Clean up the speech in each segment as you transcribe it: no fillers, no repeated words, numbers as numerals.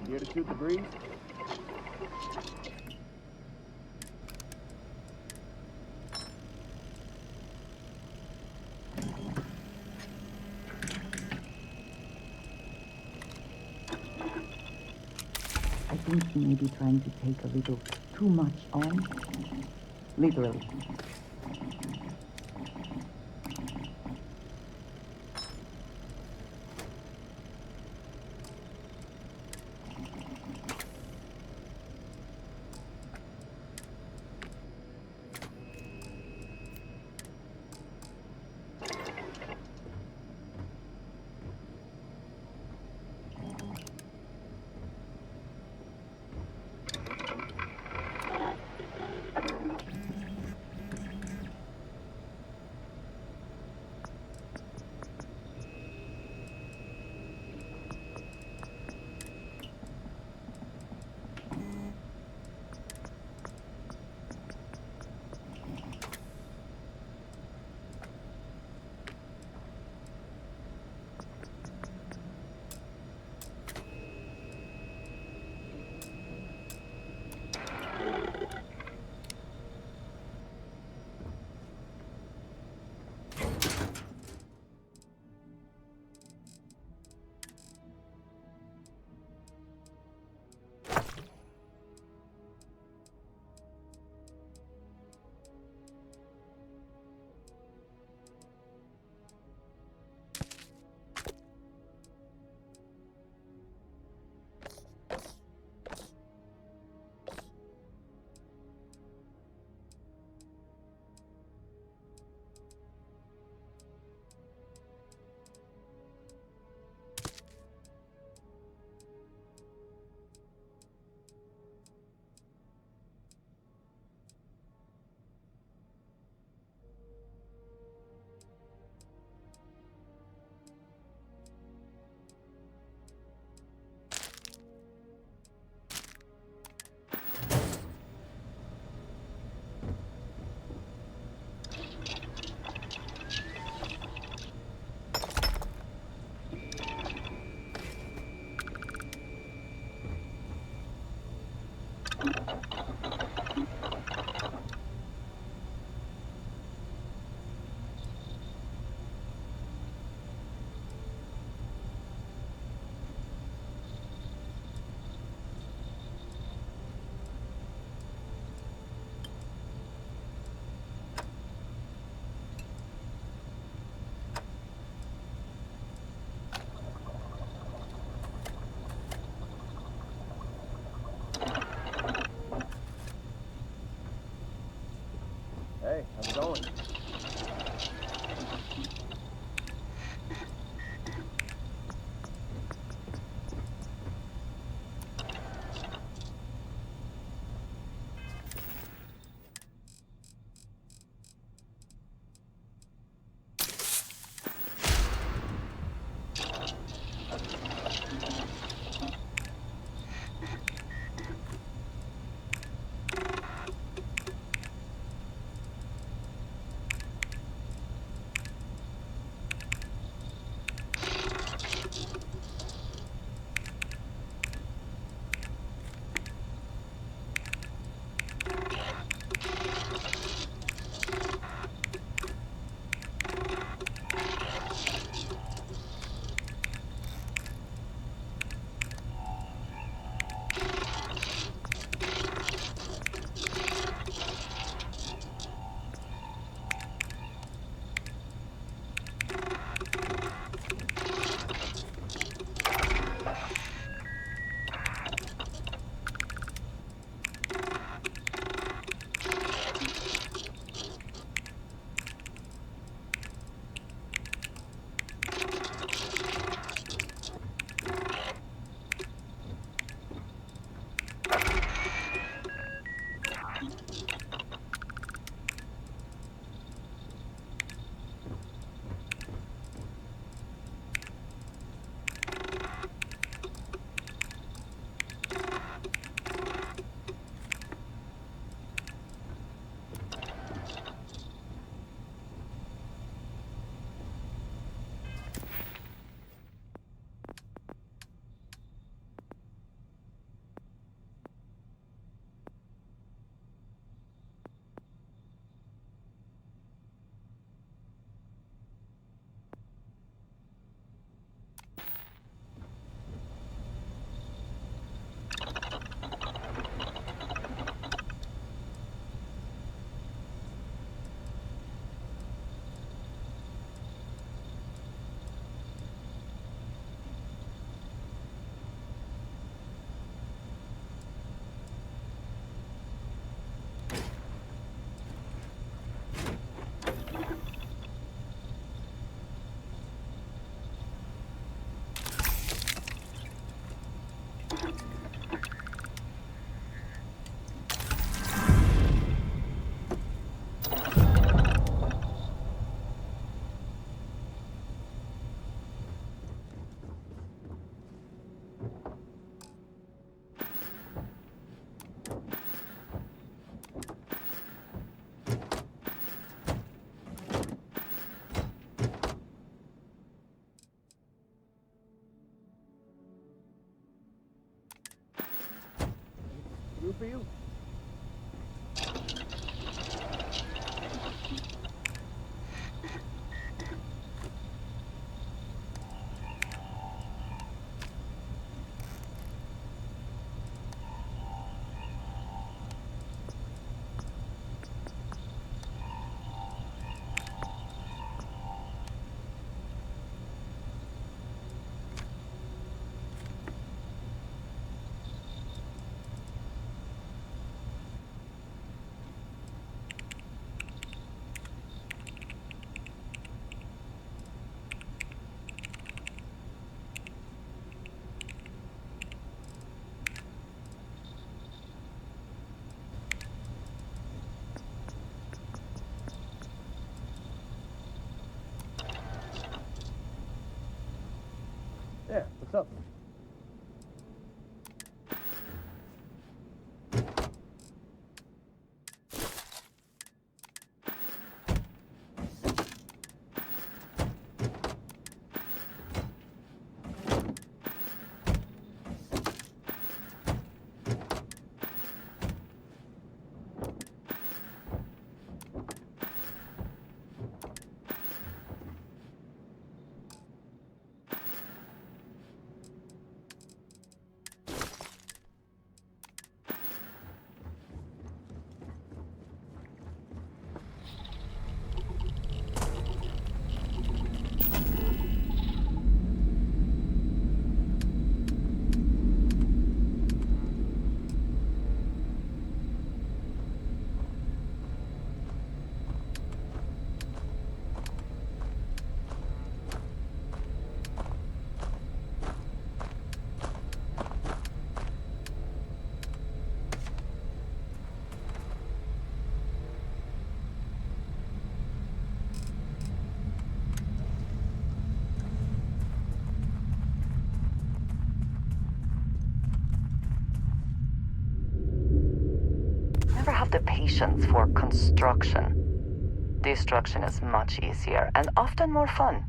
Here to shoot the breeze? I think he may be trying to take a little too much on. Literally. do for you? Yeah, what's up? Never have the patience for construction. Destruction is much easier and often more fun.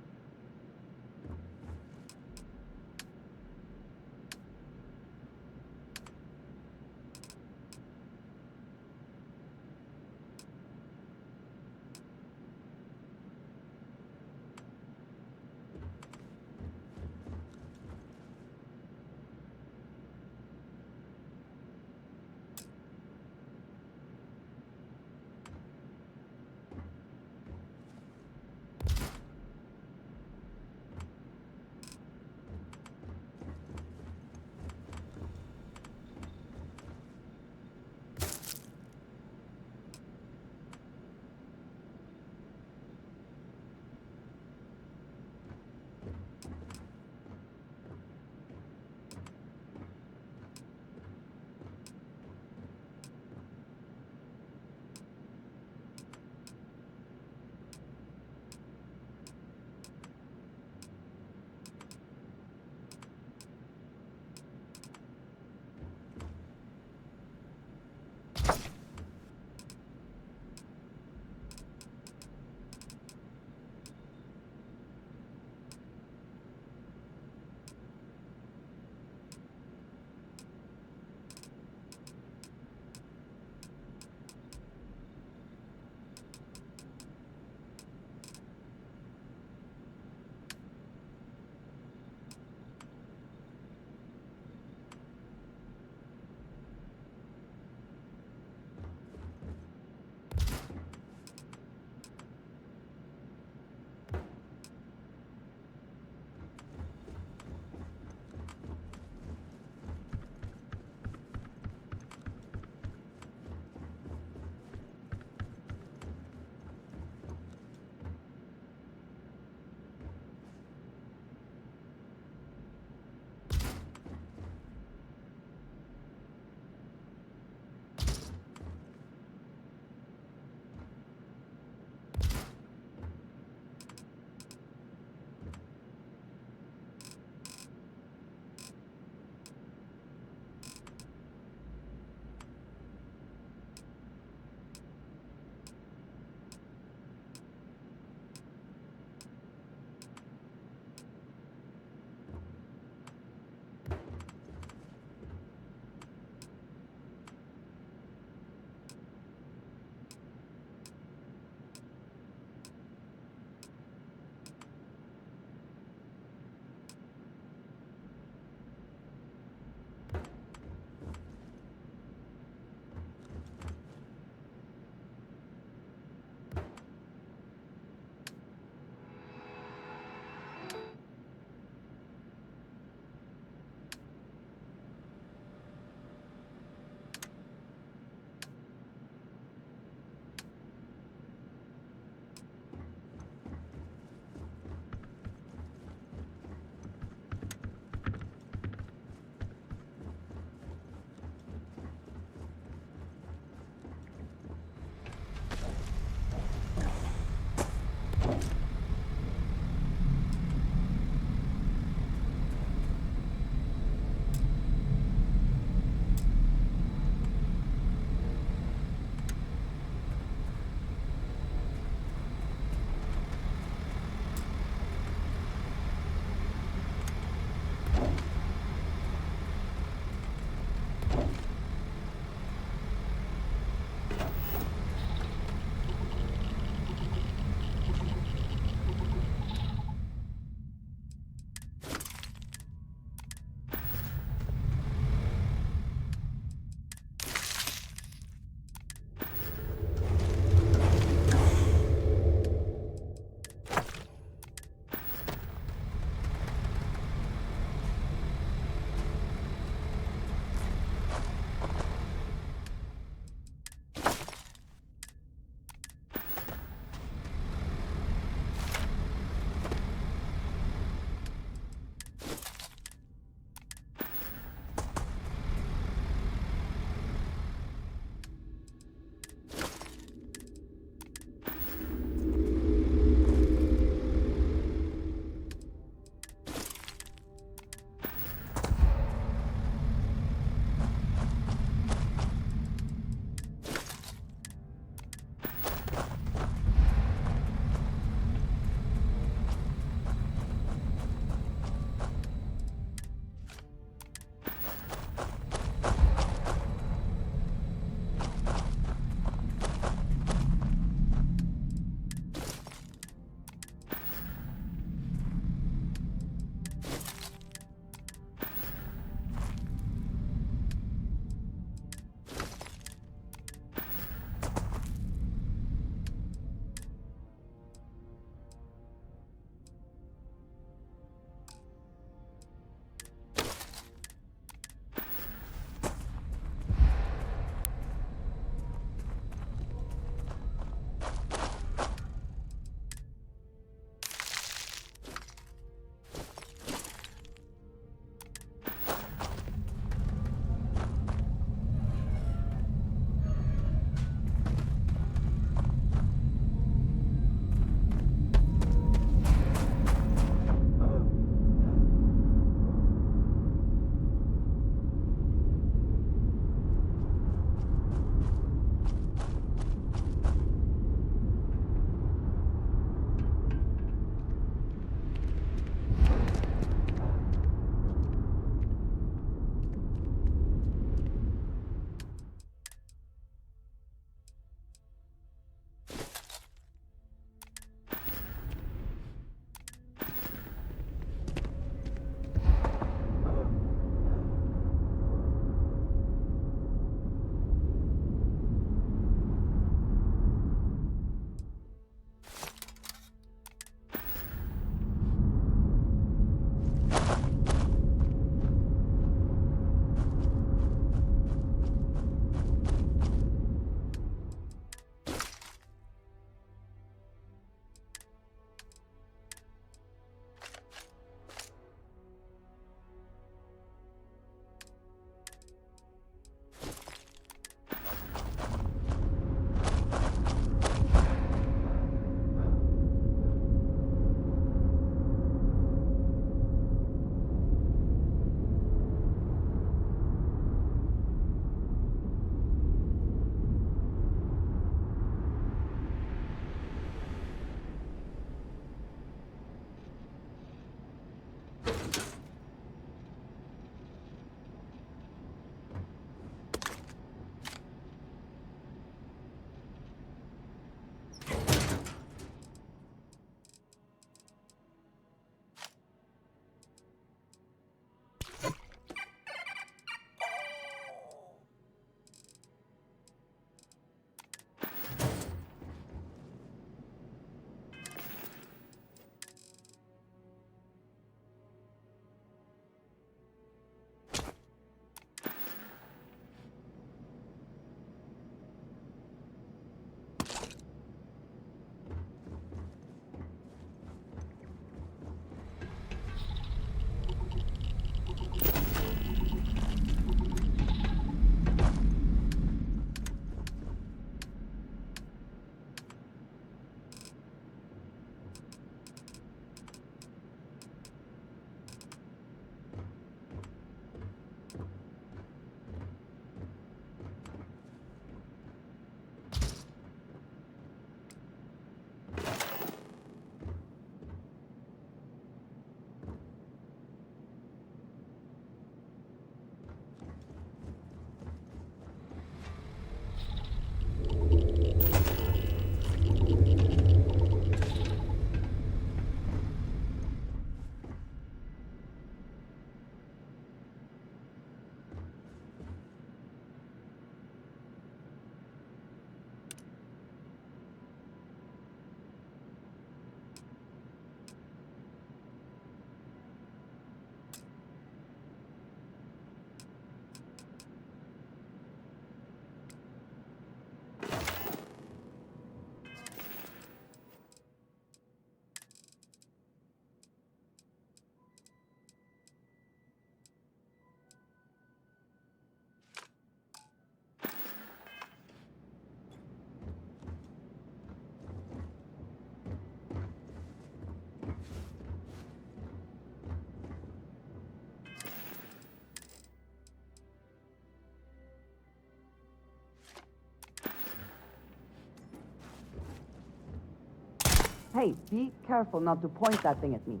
Hey, be careful not to point that thing at me.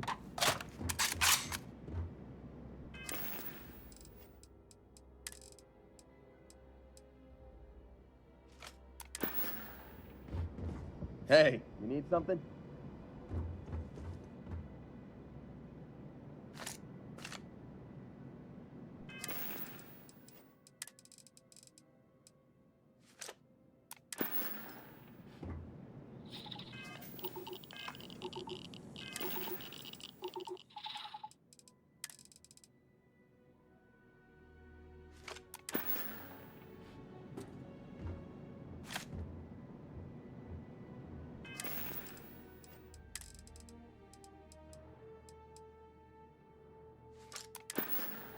Hey, you need something?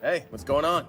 Hey, what's going on?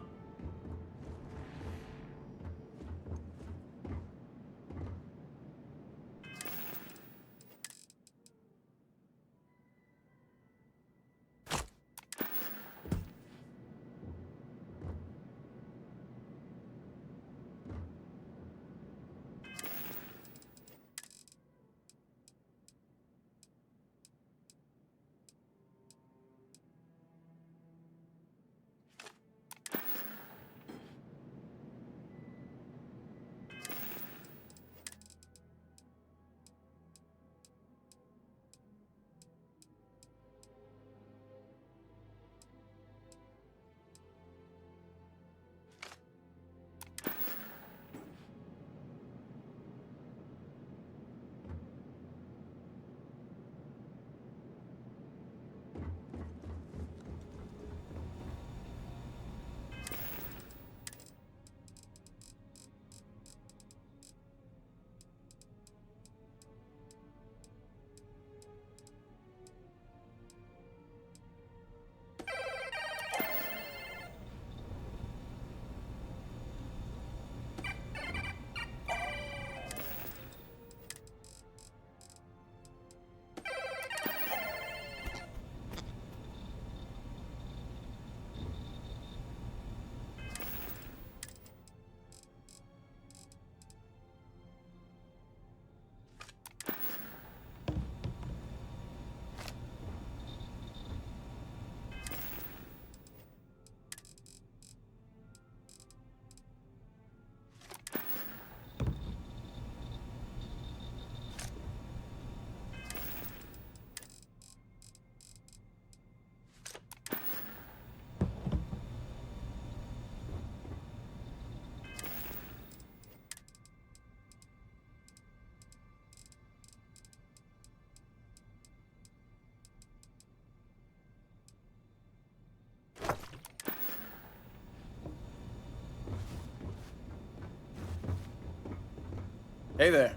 Hey there.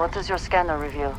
What does your scanner reveal?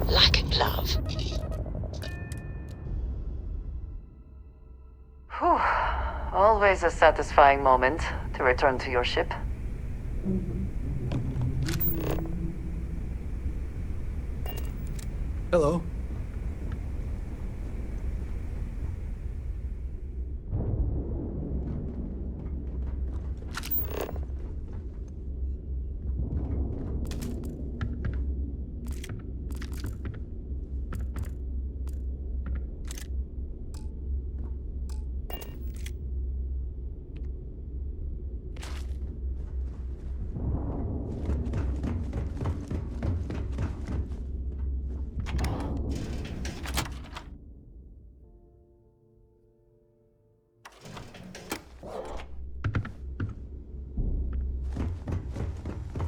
Lacking love. Whew. Always a satisfying moment to return to your ship. Hello.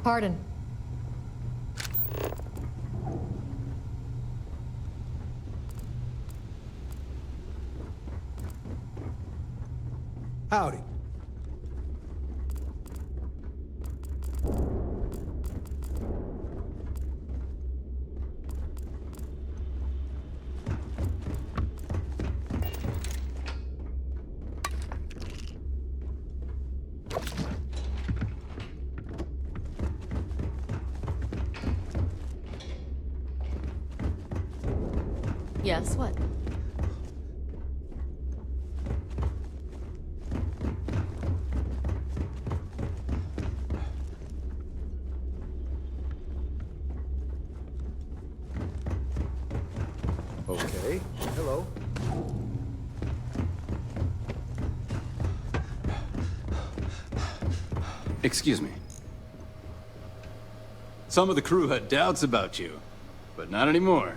Pardon. Howdy. Yes, what? Okay. Hello. Excuse me. Some of the crew had doubts about you, but not anymore.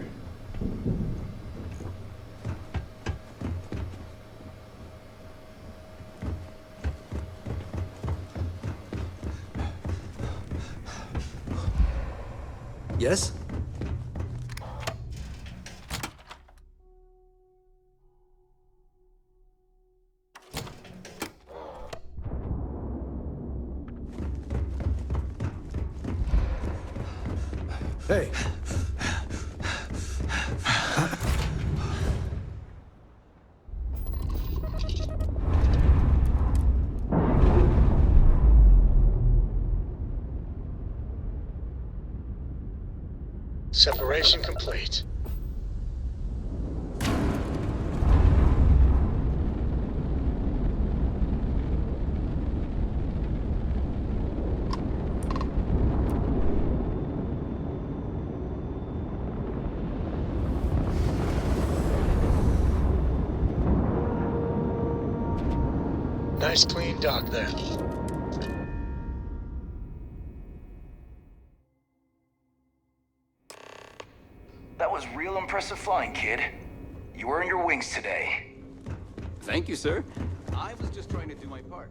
Yes? Hey. Separation complete. Nice clean dock there. That was real impressive flying, kid. You earned your wings today. Thank you, sir. I was just trying to do my part.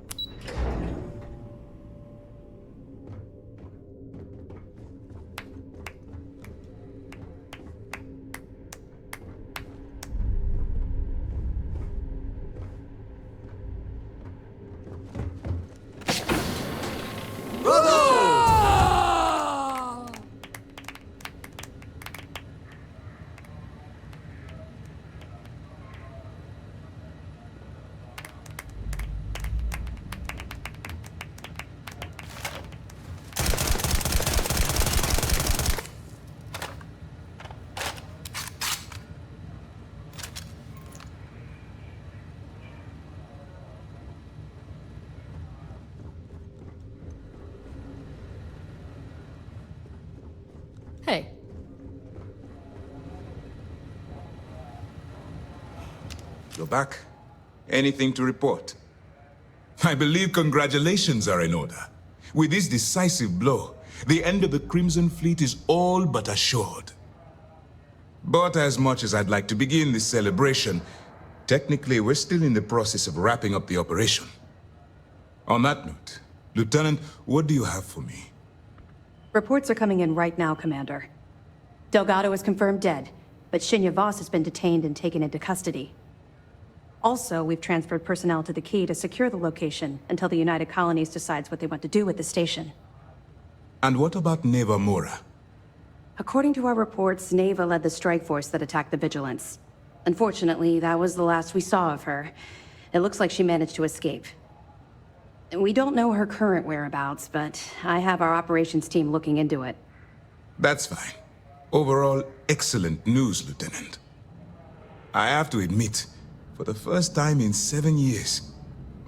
Hey. You're back. Anything to report? I believe congratulations are in order. With this decisive blow, the end of the Crimson Fleet is all but assured. But as much as I'd like to begin this celebration, technically we're still in the process of wrapping up the operation. On that note, Lieutenant, what do you have for me? Reports are coming in right now, Commander. Delgado is confirmed dead, but Shinya Voss has been detained and taken into custody. Also, we've transferred personnel to the Key to secure the location until the United Colonies decides what they want to do with the station. And what about Neva Mora? According to our reports, Neva led the strike force that attacked the Vigilance. Unfortunately, that was the last we saw of her. It looks like she managed to escape. We don't know her current whereabouts, but I have our operations team looking into it. That's fine. Overall, excellent news, Lieutenant. I have to admit, for the first time in 7 years,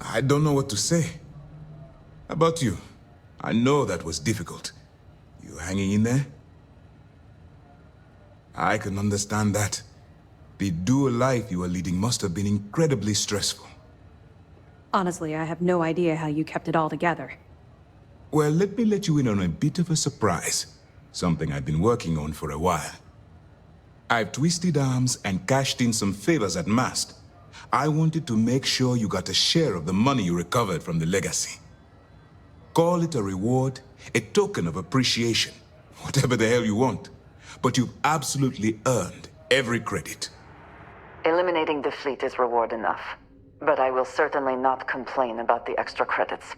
I don't know what to say. How about you? I know that was difficult. You hanging in there? I can understand that. The dual life you are leading must have been incredibly stressful. Honestly, I have no idea how you kept it all together. Well, let me let you in on a bit of a surprise. Something I've been working on for a while. I've twisted arms and cashed in some favors at Mast. I wanted to make sure you got a share of the money you recovered from the legacy. Call it a reward, a token of appreciation, whatever the hell you want. But you've absolutely earned every credit. Eliminating the fleet is reward enough, but I will certainly not complain about the extra credits.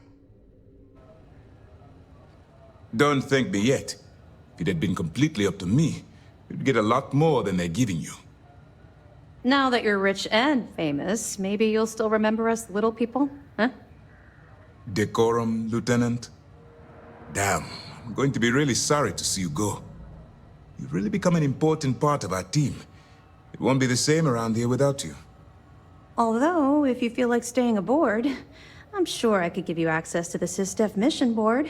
Don't thank me yet. If it had been completely up to me, you'd get a lot more than they're giving you. Now that you're rich and famous, maybe you'll still remember us little people, huh? Decorum, Lieutenant? Damn, I'm going to be really sorry to see you go. You've really become an important part of our team. It won't be the same around here without you. Although, if you feel like staying aboard, I'm sure I could give you access to the SysDef mission board.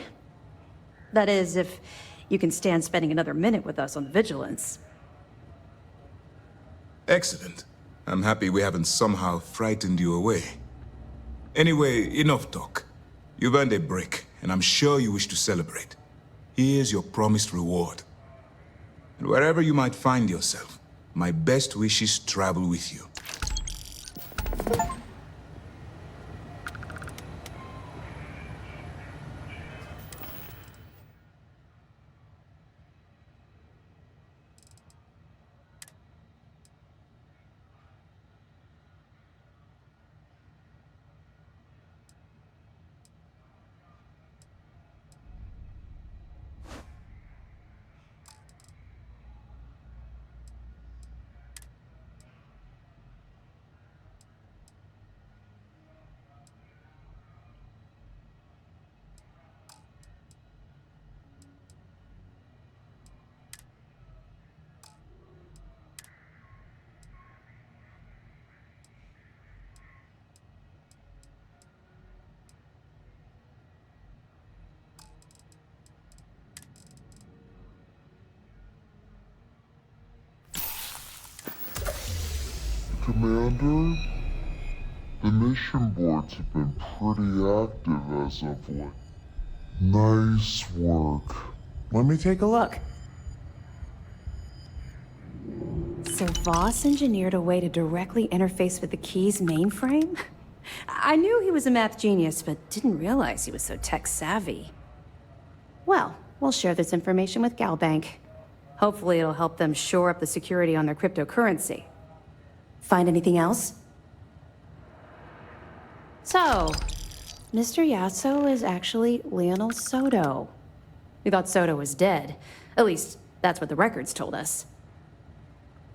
That is, if you can stand spending another minute with us on the Vigilance. Excellent. I'm happy we haven't somehow frightened you away. Anyway, enough talk. You've earned a break. and I'm sure you wish to celebrate. Here's your promised reward. And wherever you might find yourself, my best wishes travel with you. Commander, the mission boards have been pretty active as of late. Nice work. Let me take a look. So Voss engineered a way to directly interface with the Key's mainframe? I knew he was a math genius, but didn't realize he was so tech-savvy. Well, we'll share this information with Galbank. Hopefully it'll help them shore up the security on their cryptocurrency. Find anything else? So, Mr. Yasso is actually Lionel Soto. We thought Soto was dead. At least, that's what the records told us.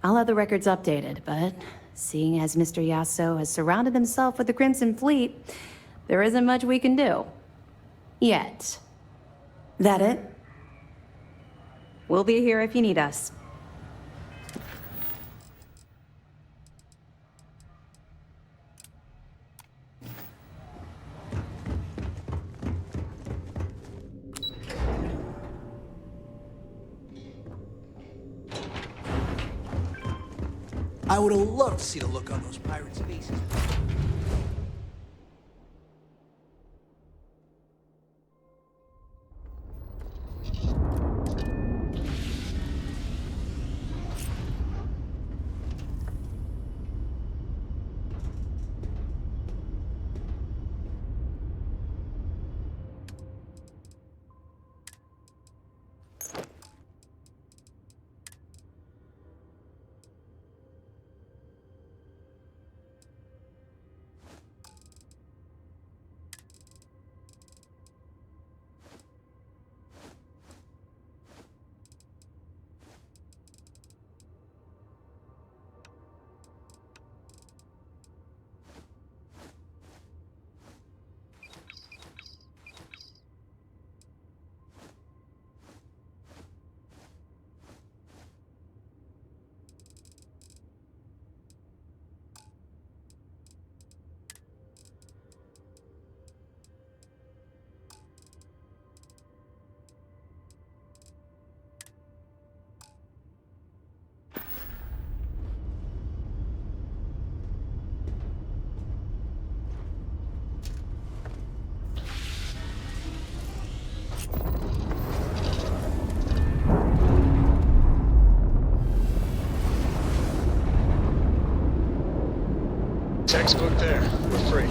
I'll have the records updated, but seeing as Mr. Yasso has surrounded himself with the Crimson Fleet, there isn't much we can do. Yet. That it? We'll be here if you need us. I would have loved to see the look on those pirates' faces. Textbook there. We're free.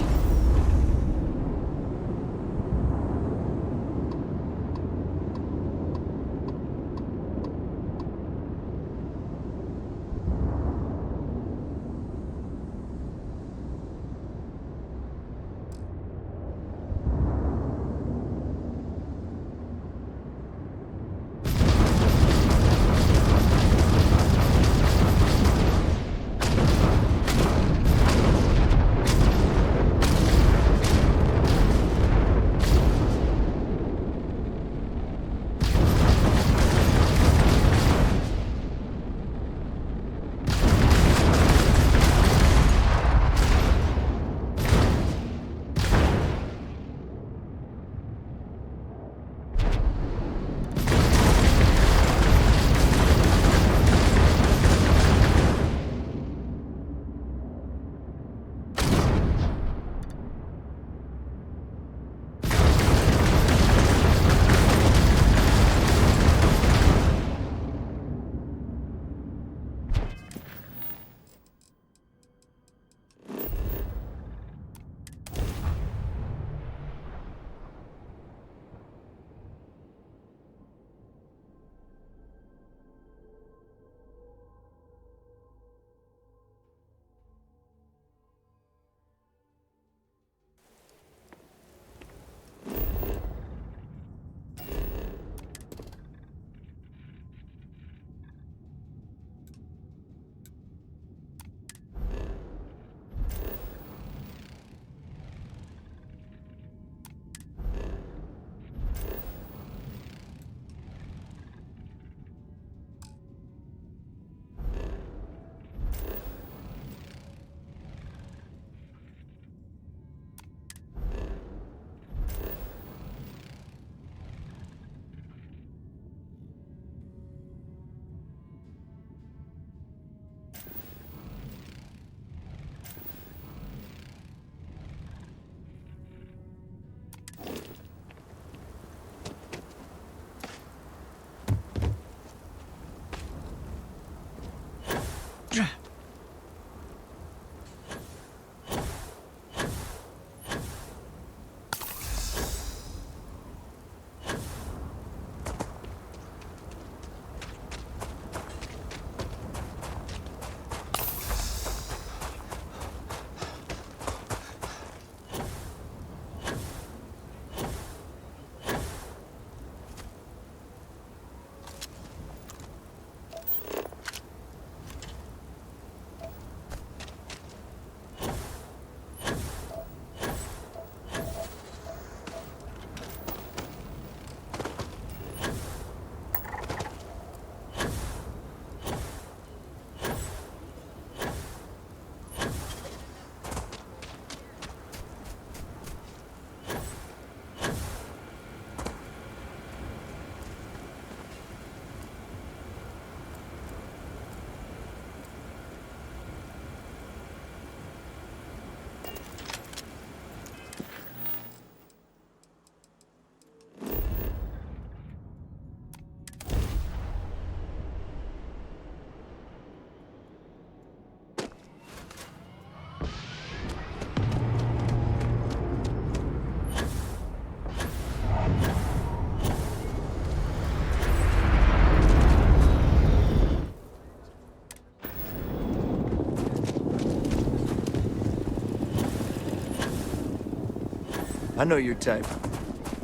I know your type.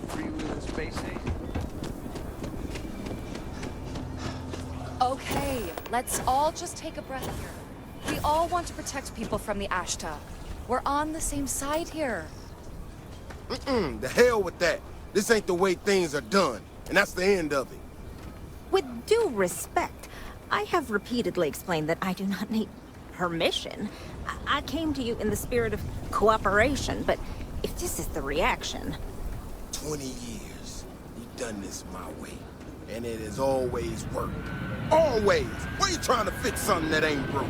Freewheeling space age. Okay, let's all just take a breath here. We all want to protect people from the Ashta. We're on the same side here. The hell with that. This ain't the way things are done, and that's the end of it. With due respect, I have repeatedly explained that I do not need permission. I came to you in the spirit of cooperation, but if this is the reaction... 20 years. You've done this my way, and it has always worked. Always! Why you trying to fix something that ain't broke?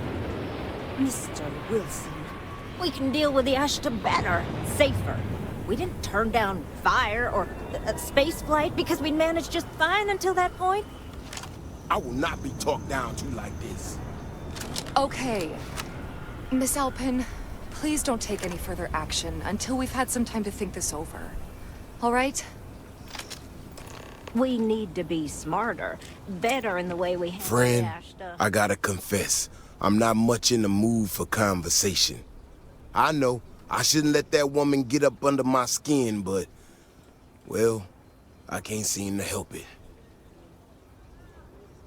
Mr. Wilson, we can deal with the Ashta better, safer. We didn't turn down fire or space flight because we managed just fine until that point. I will not be talked down to like this. Okay. Miss Alpin, please don't take any further action until we've had some time to think this over. All right? We need to be smarter, better in the way we handle Friend, the Ashta. I gotta confess, I'm not much in the mood for conversation. I know, I shouldn't let that woman get up under my skin, but, well, I can't seem to help it.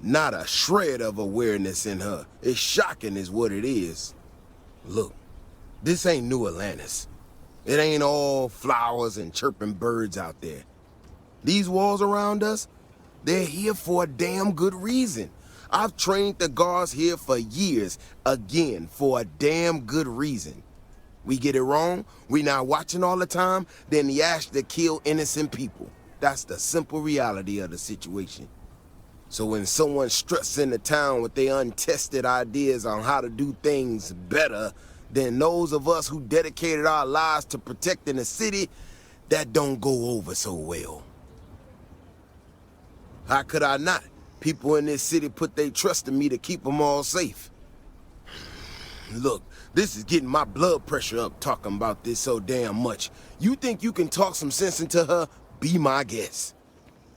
Not a shred of awareness in her. It's shocking is what it is. Look, this ain't New Atlantis. It ain't all flowers and chirping birds out there. These walls around us, they're here for a damn good reason. I've trained the guards here for years, again, for a damn good reason. We get it wrong, we not watching all the time, then the Ashta kill innocent people. That's the simple reality of the situation. So when someone struts into town with their untested ideas on how to do things better than those of us who dedicated our lives to protecting the city, that don't go over so well. How could I not? People in this city put their trust in me to keep them all safe. Look, this is getting my blood pressure up talking about this so damn much. You think you can talk some sense into her? Be my guest.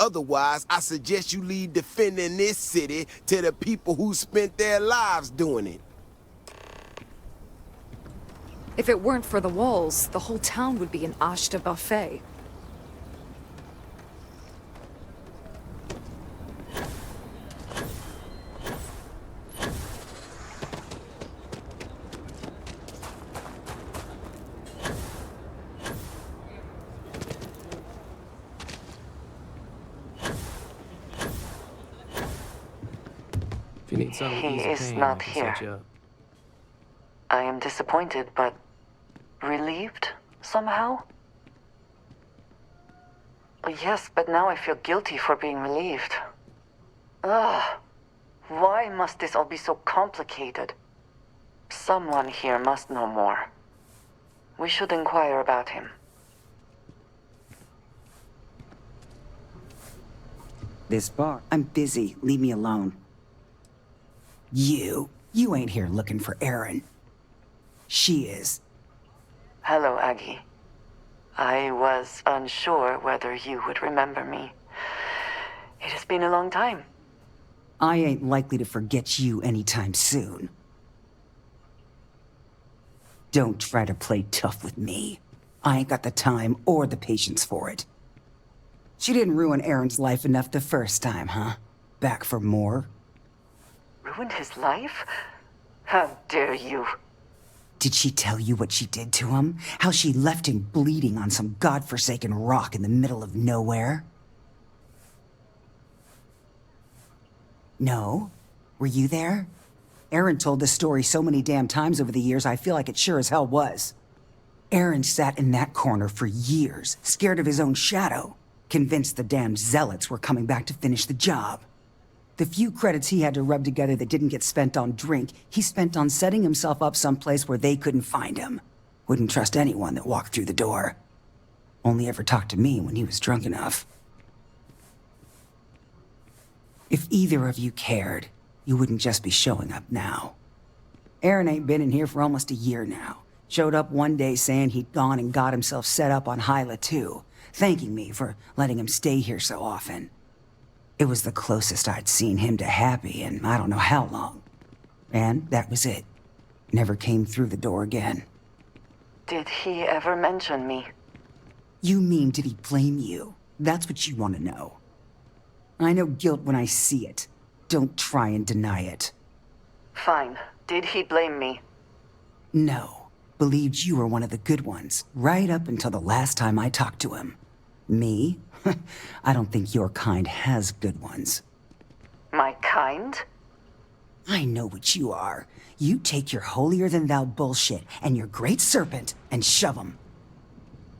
Otherwise, I suggest you leave defending this city to the people who spent their lives doing it. If it weren't for the walls, the whole town would be an Ashta buffet. He is not here. I am disappointed, but relieved somehow? Yes, but now I feel guilty for being relieved. Ugh. Why must this all be so complicated? Someone here must know more. We should inquire about him. This bar. I'm busy. Leave me alone. You ain't here looking for Erin. She is. Hello, Aggie. I was unsure whether you would remember me. It has been a long time. I ain't likely to forget you anytime soon. Don't try to play tough with me. I ain't got the time or the patience for it. She didn't ruin Erin's life enough the first time, huh? Back for more? Ruined his life? How dare you? Did she tell you what she did to him? How she left him bleeding on some godforsaken rock in the middle of nowhere? No? Were you there? Erin told this story so many damn times over the years, I feel like it sure as hell was. Erin sat in that corner for years, scared of his own shadow, convinced the damn zealots were coming back to finish the job. The few credits he had to rub together that didn't get spent on drink, he spent on setting himself up someplace where they couldn't find him. Wouldn't trust anyone that walked through the door. Only ever talked to me when he was drunk enough. If either of you cared, you wouldn't just be showing up now. Erin ain't been in here for almost a year now. Showed up one day saying he'd gone and got himself set up on Hyla too, thanking me for letting him stay here so often. It was the closest I'd seen him to happy in I don't know how long. And that was it. Never came through the door again. Did he ever mention me? You mean, did he blame you? That's what you want to know. I know guilt when I see it. Don't try and deny it. Fine. Did he blame me? No. Believed you were one of the good ones, right up until the last time I talked to him. Me? I don't think your kind has good ones. My kind? I know what you are. You take your holier-than-thou bullshit and your great serpent and shove 'em.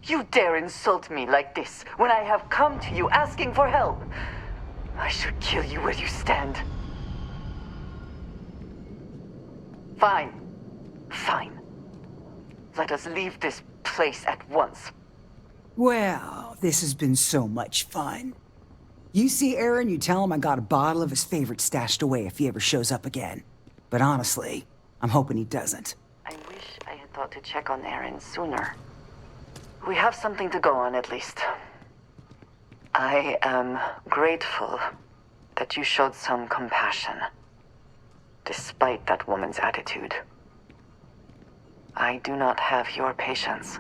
You dare insult me like this when I have come to you asking for help. I should kill you where you stand. Fine. Fine. Let us leave this place at once. Well, this has been so much fun. You see Aaron, you tell him I got a bottle of his favorite stashed away if he ever shows up again. But honestly, I'm hoping he doesn't. I wish I had thought to check on Aaron sooner. We have something to go on, at least. I am grateful that you showed some compassion, despite that woman's attitude. I do not have your patience.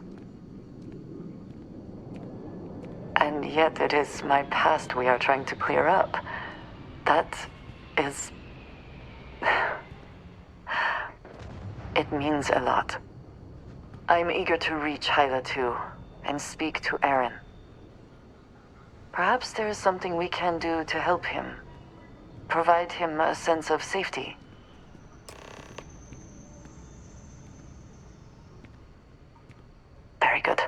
And yet it is my past we are trying to clear up. That is... It means a lot. I'm eager to reach Hyla too, and speak to Aaron. Perhaps there is something we can do to help him. Provide him a sense of safety. Very good.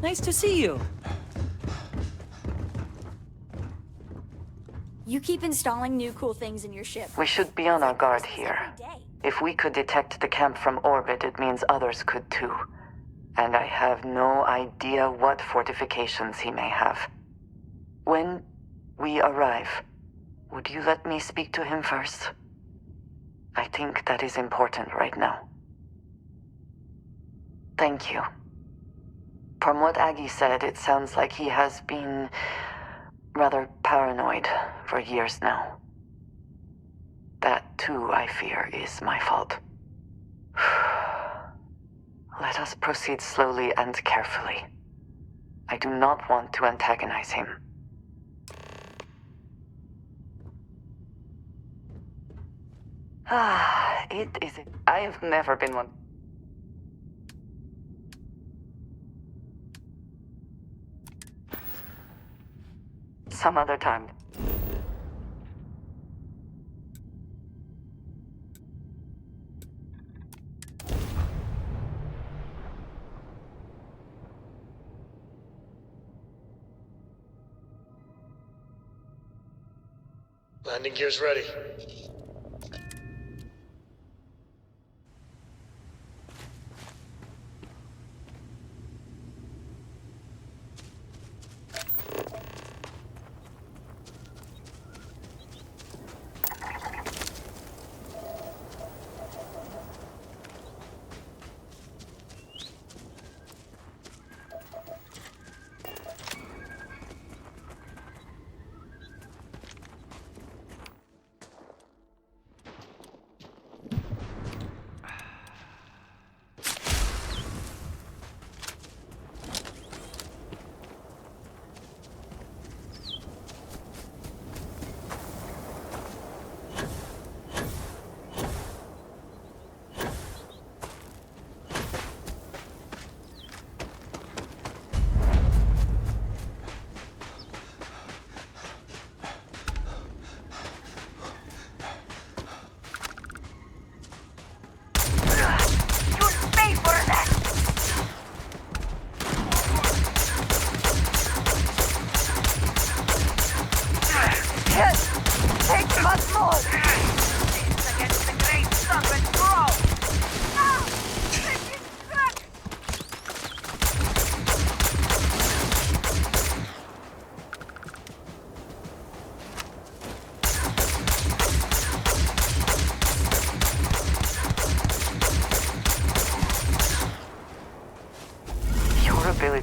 Nice to see you. You keep installing new cool things in your ship. We should be on our guard here. If we could detect the camp from orbit, it means others could too. And I have no idea what fortifications he may have. When we arrive, would you let me speak to him first? I think that is important right now. Thank you. From what Aggie said, it sounds like he has been rather paranoid for years now. That, too, I fear, is my fault. Let us proceed slowly and carefully. I do not want to antagonize him. It is... I have never been one... Some other time. Landing gear's ready.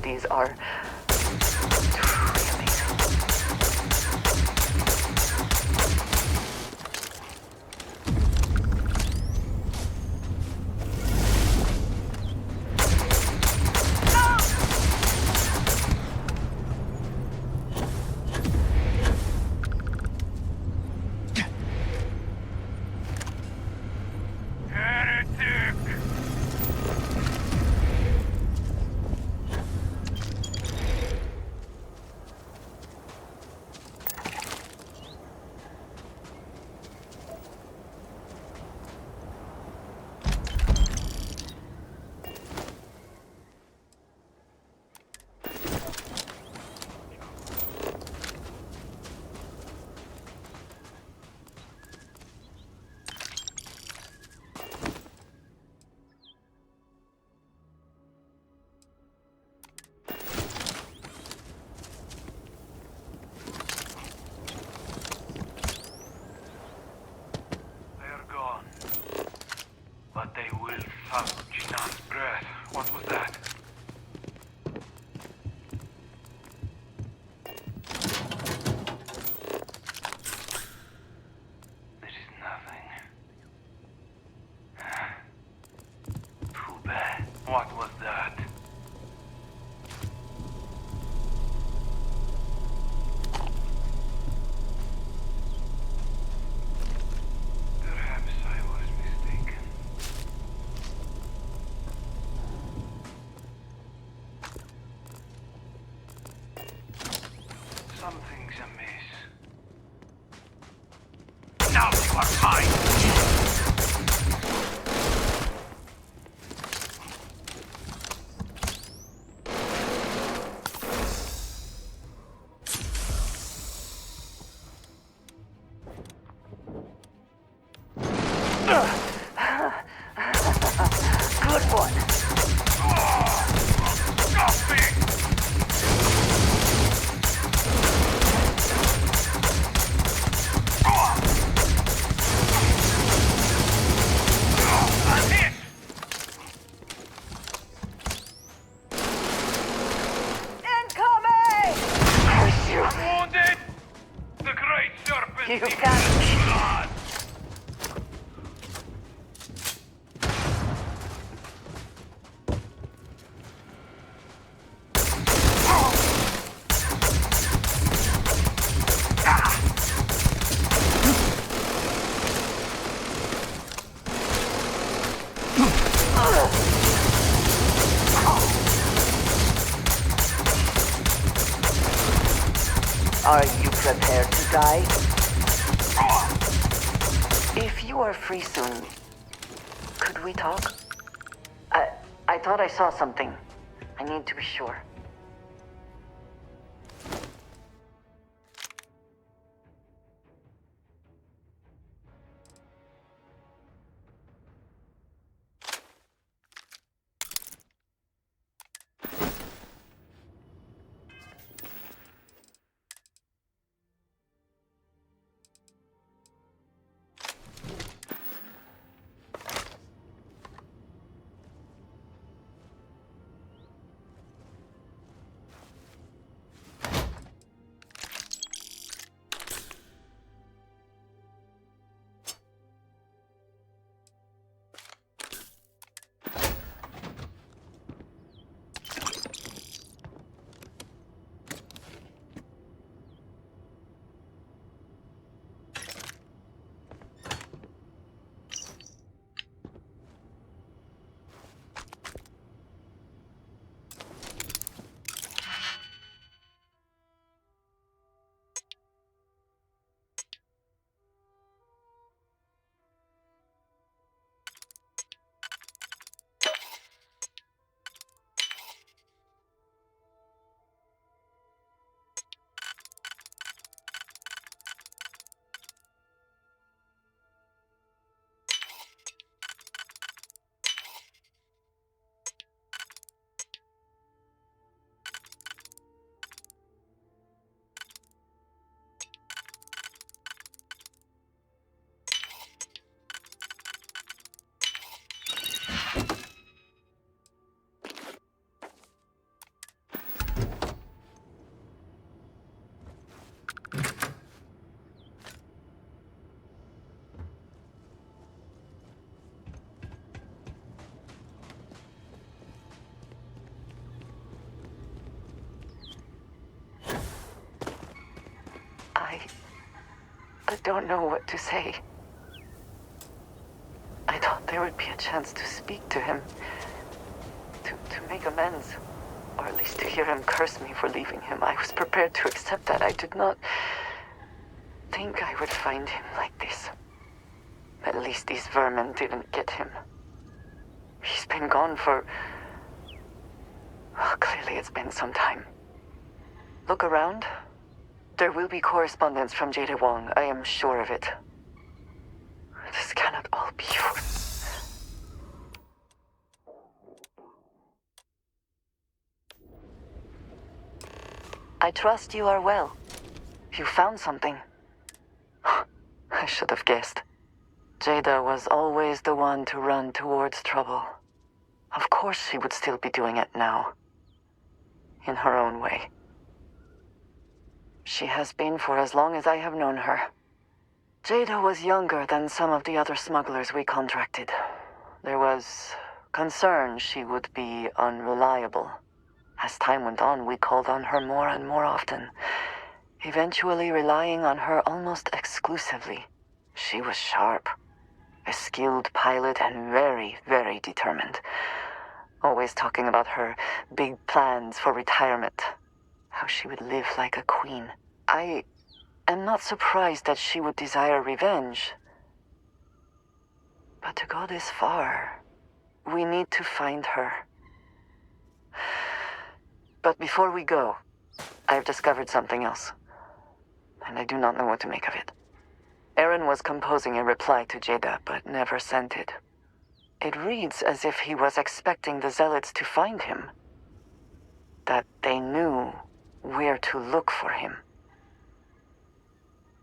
abilities are truly amazing. But they will suck Jinan's breath. What was that? There is nothing. Too bad. What was that? Perhaps I was mistaken. Something's amiss. Now you are mine! Good one. Stop me! I'm hit! Incoming! I'm wounded! The great serpent You devours got blood! Are you prepared to die? If you are free soon, could we talk? I thought I saw something. I need to be sure. don't know what to say. I thought there would be a chance to speak to him. To make amends. Or at least to hear him curse me for leaving him. I was prepared to accept that. I did not think I would find him like this. At least these vermin didn't get him. He's been gone for... Well, clearly it's been some time. Look around. There will be correspondence from Jada Wong. I am sure of it. This cannot all be yours. I trust you are well. You found something. I should have guessed. Jada was always the one to run towards trouble. Of course she would still be doing it now. In her own way. She has been for as long as I have known her. Jada was younger than some of the other smugglers we contracted. There was concern she would be unreliable. As time went on, we called on her more and more often, eventually relying on her almost exclusively. She was sharp, a skilled pilot and very, very determined. Always talking about her big plans for retirement, how she would live like a queen. I am not surprised that she would desire revenge. But to go this far, we need to find her. But before we go, I've discovered something else. And I do not know what to make of it. Aaron was composing a reply to Jada, but never sent it. It reads as if he was expecting the Zealots to find him. That they knew where to look for him.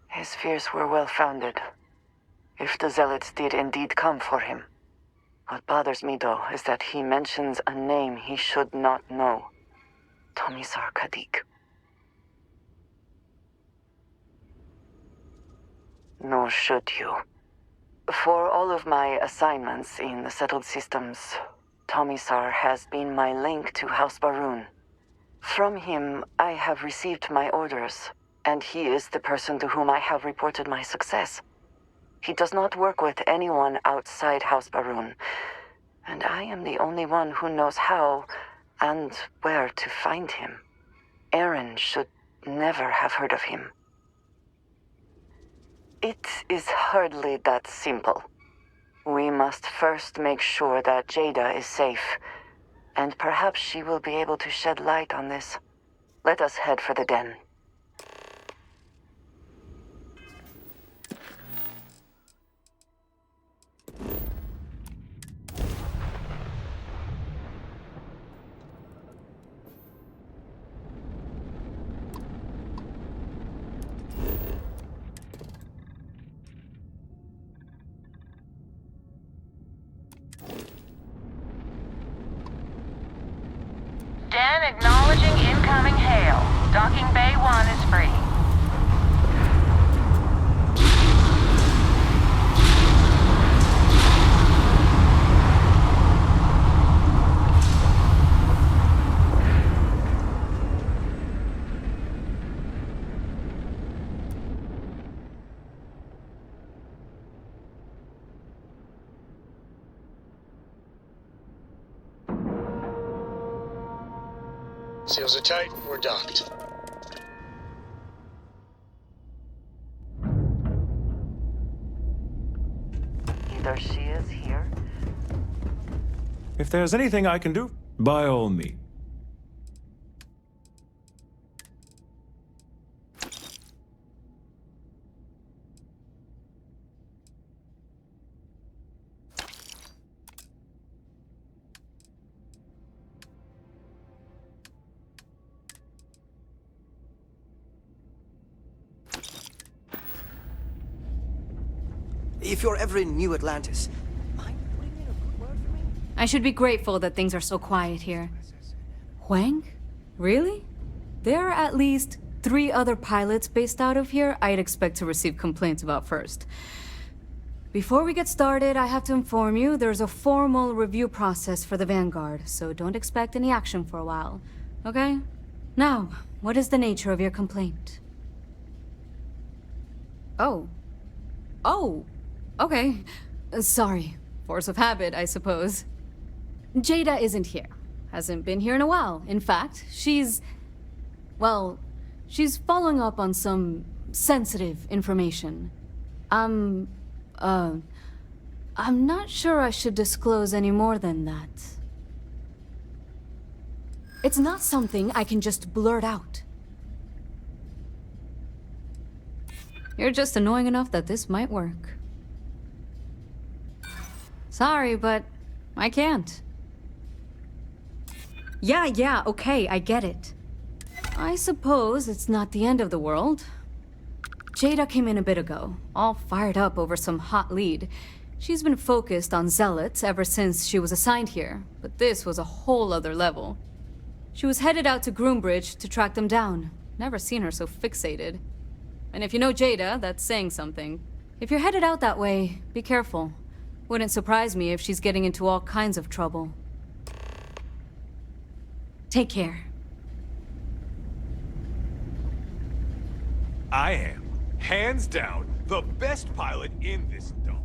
His fears were well-founded, if the Zealots did indeed come for him. What bothers me, though, is that he mentions a name he should not know. Tomisar Kadik. Nor should you. For all of my assignments in the settled systems, Tomisar has been my link to House Baroon. From him, I have received my orders, and he is the person to whom I have reported my success. He does not work with anyone outside House Baroon, and I am the only one who knows how and where to find him. Aaron should never have heard of him. It is hardly that simple. We must first make sure that Jada is safe, and perhaps she will be able to shed light on this. Let us head for the den. Den acknowledging incoming hail. Docking Bay 1 is free. Seals are tight, we're docked. Either she is here. If there's anything I can do, by all means. If you're ever in New Atlantis, I should be grateful that things are so quiet here. Huang? Really? There are at least 3 other pilots based out of here I'd expect to receive complaints about first. Before we get started, I have to inform you there's a formal review process for the Vanguard, so don't expect any action for a while, okay? Now, what is the nature of your complaint? Oh, Oh, okay. Sorry. Force of habit, I suppose. Jada isn't here. Hasn't been here in a while. In fact, she's following up on some sensitive information. I'm not sure I should disclose any more than that. It's not something I can just blurt out. You're just annoying enough that this might work. Sorry, but I can't. Yeah, okay, I get it. I suppose it's not the end of the world. Jada came in a bit ago, all fired up over some hot lead. She's been focused on zealots ever since she was assigned here, but this was a whole other level. She was headed out to Groombridge to track them down. Never seen her so fixated. And if you know Jada, that's saying something. If you're headed out that way, be careful. Wouldn't surprise me if she's getting into all kinds of trouble. Take care. I am, hands down, the best pilot in this dome.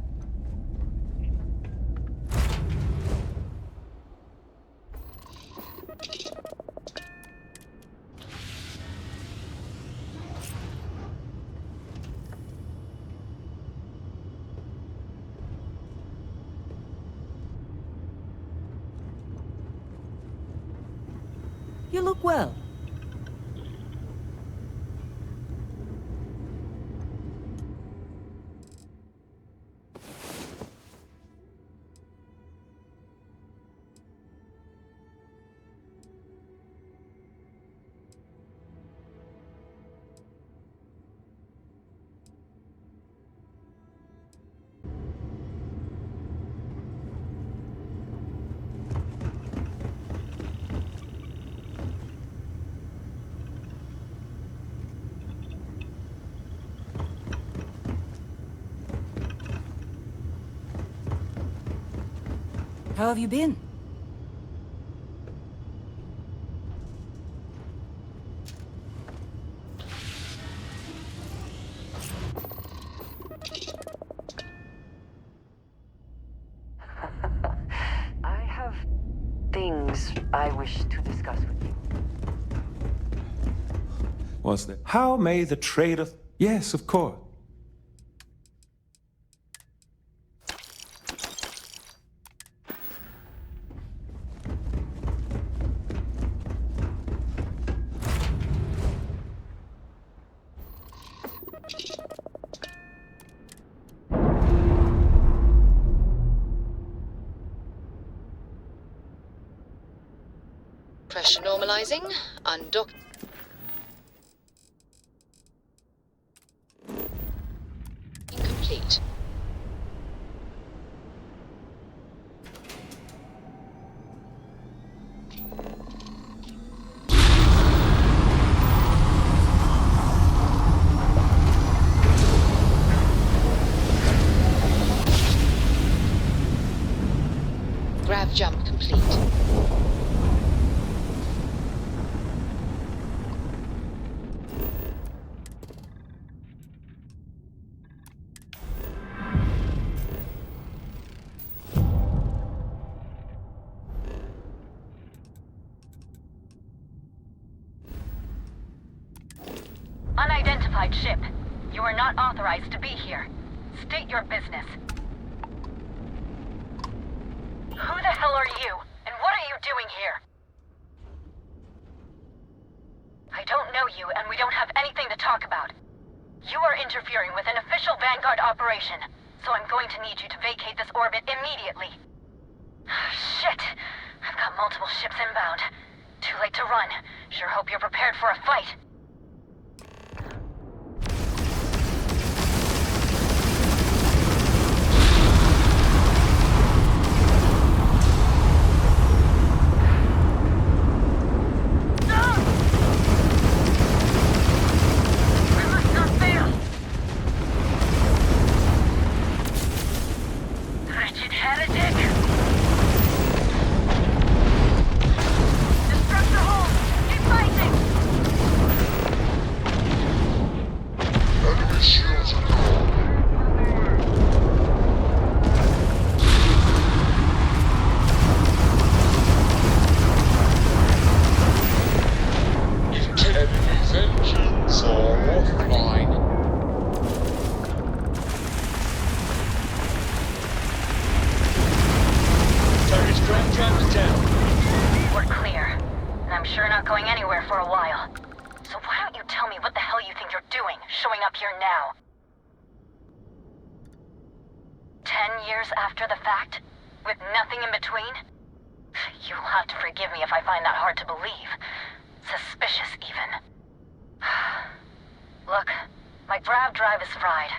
You look well. How have you been? I have things I wish to discuss with you. Was there? How may the traitor... Yes, of course. Pressure normalizing. Undock. Incomplete. Grav jump complete. Unidentified ship. You are not authorized to be here. State your business. Who the hell are you? And what are you doing here? I don't know you, and we don't have anything to talk about. You are interfering with an official Vanguard operation, so I'm going to need you to vacate this orbit immediately. Shit! I've got multiple ships inbound. Too late to run. Sure hope you're prepared for a fight. Enemy shields are gone. sure not going anywhere for a while. So why don't you tell me what the hell you think you're doing, showing up here now? 10 years after the fact? With nothing in between? You'll have to forgive me if I find that hard to believe. Suspicious, even. Look, my grav drive is fried.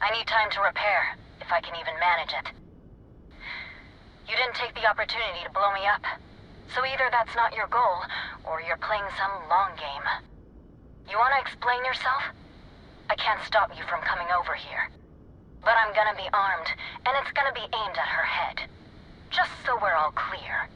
I need time to repair, if I can even manage it. You didn't take the opportunity to blow me up. So either that's not your goal, or you're playing some long game. You want to explain yourself? I can't stop you from coming over here. But I'm gonna be armed, and it's gonna be aimed at her head. Just so we're all clear.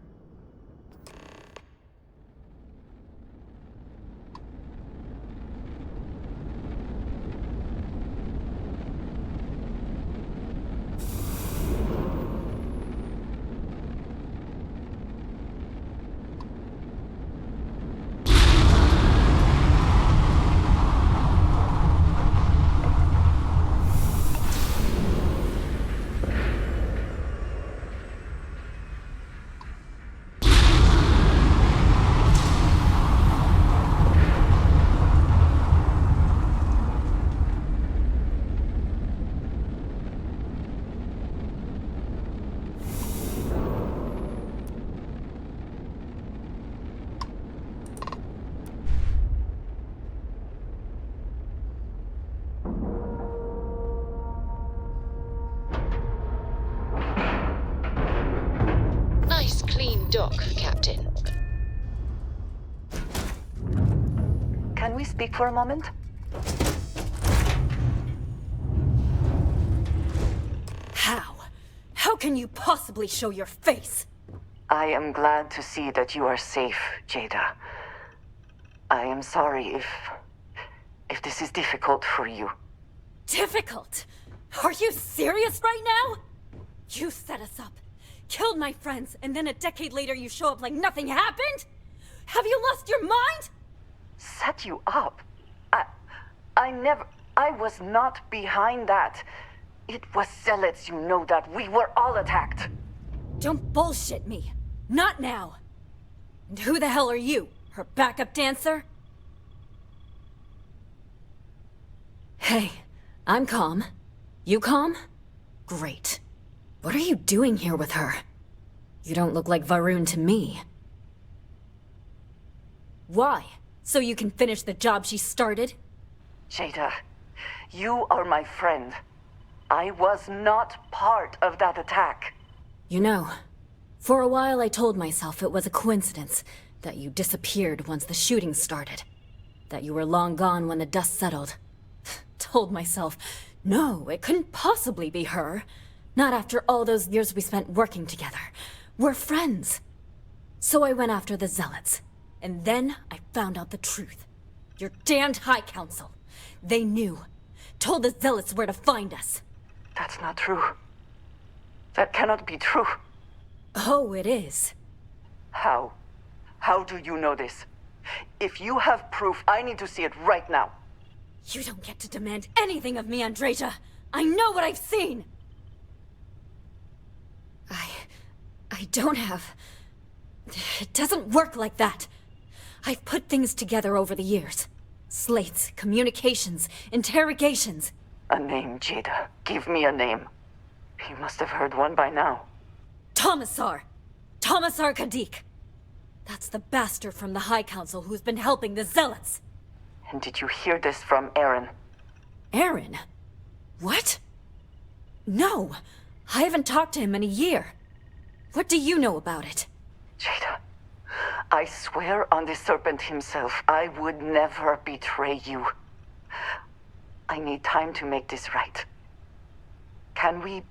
Nice clean dock, Captain. Can we speak for a moment? How? How can you possibly show your face? I am glad to see that you are safe, Jada. I am sorry if this is difficult for you. Difficult? Are you serious right now? You set us up, killed my friends, and then a decade later you show up like nothing happened? Have you lost your mind? Set you up? I was not behind that. It was zealots, you know that. We were all attacked. Don't bullshit me. Not now. And who the hell are you? Her backup dancer? Hey, I'm calm. You calm? Great. What are you doing here with her? You don't look like Varun to me. Why? So you can finish the job she started? Jada, you are my friend. I was not part of that attack. You know, for a while I told myself it was a coincidence that you disappeared once the shooting started. That you were long gone when the dust settled. Told myself, no, it couldn't possibly be her. Not after all those years we spent working together. We're friends. So I went after the zealots. And then I found out the truth. Your damned High Council. They knew. Told the zealots where to find us. That's not true. That cannot be true. Oh, it is. How? How do you know this? If you have proof, I need to see it right now. You don't get to demand anything of me, Andreja. I know what I've seen. I don't have... It doesn't work like that. I've put things together over the years. Slates, communications, interrogations. A name, Jada. Give me a name. You must have heard one by now. Tomasar. Tomasar Kadik. That's the bastard from the High Council who's been helping the Zealots. And did you hear this from Aaron? Aaron? What? No. I haven't talked to him in a year. What do you know about it? Jada, I swear on the Serpent himself, I would never betray you. I need time to make this right. Can we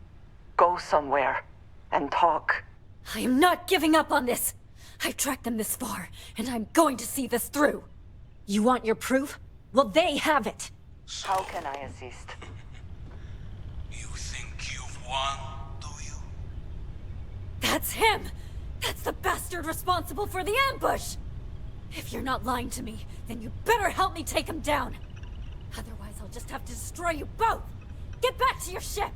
go somewhere and talk? I am not giving up on this. I've tracked them this far, and I'm going to see this through. You want your proof? Well, they have it. How can I assist? You think you've won, do you? That's him! That's the bastard responsible for the ambush! If you're not lying to me, then you better help me take him down. Otherwise, I'll just have to destroy you both! Get back to your ship!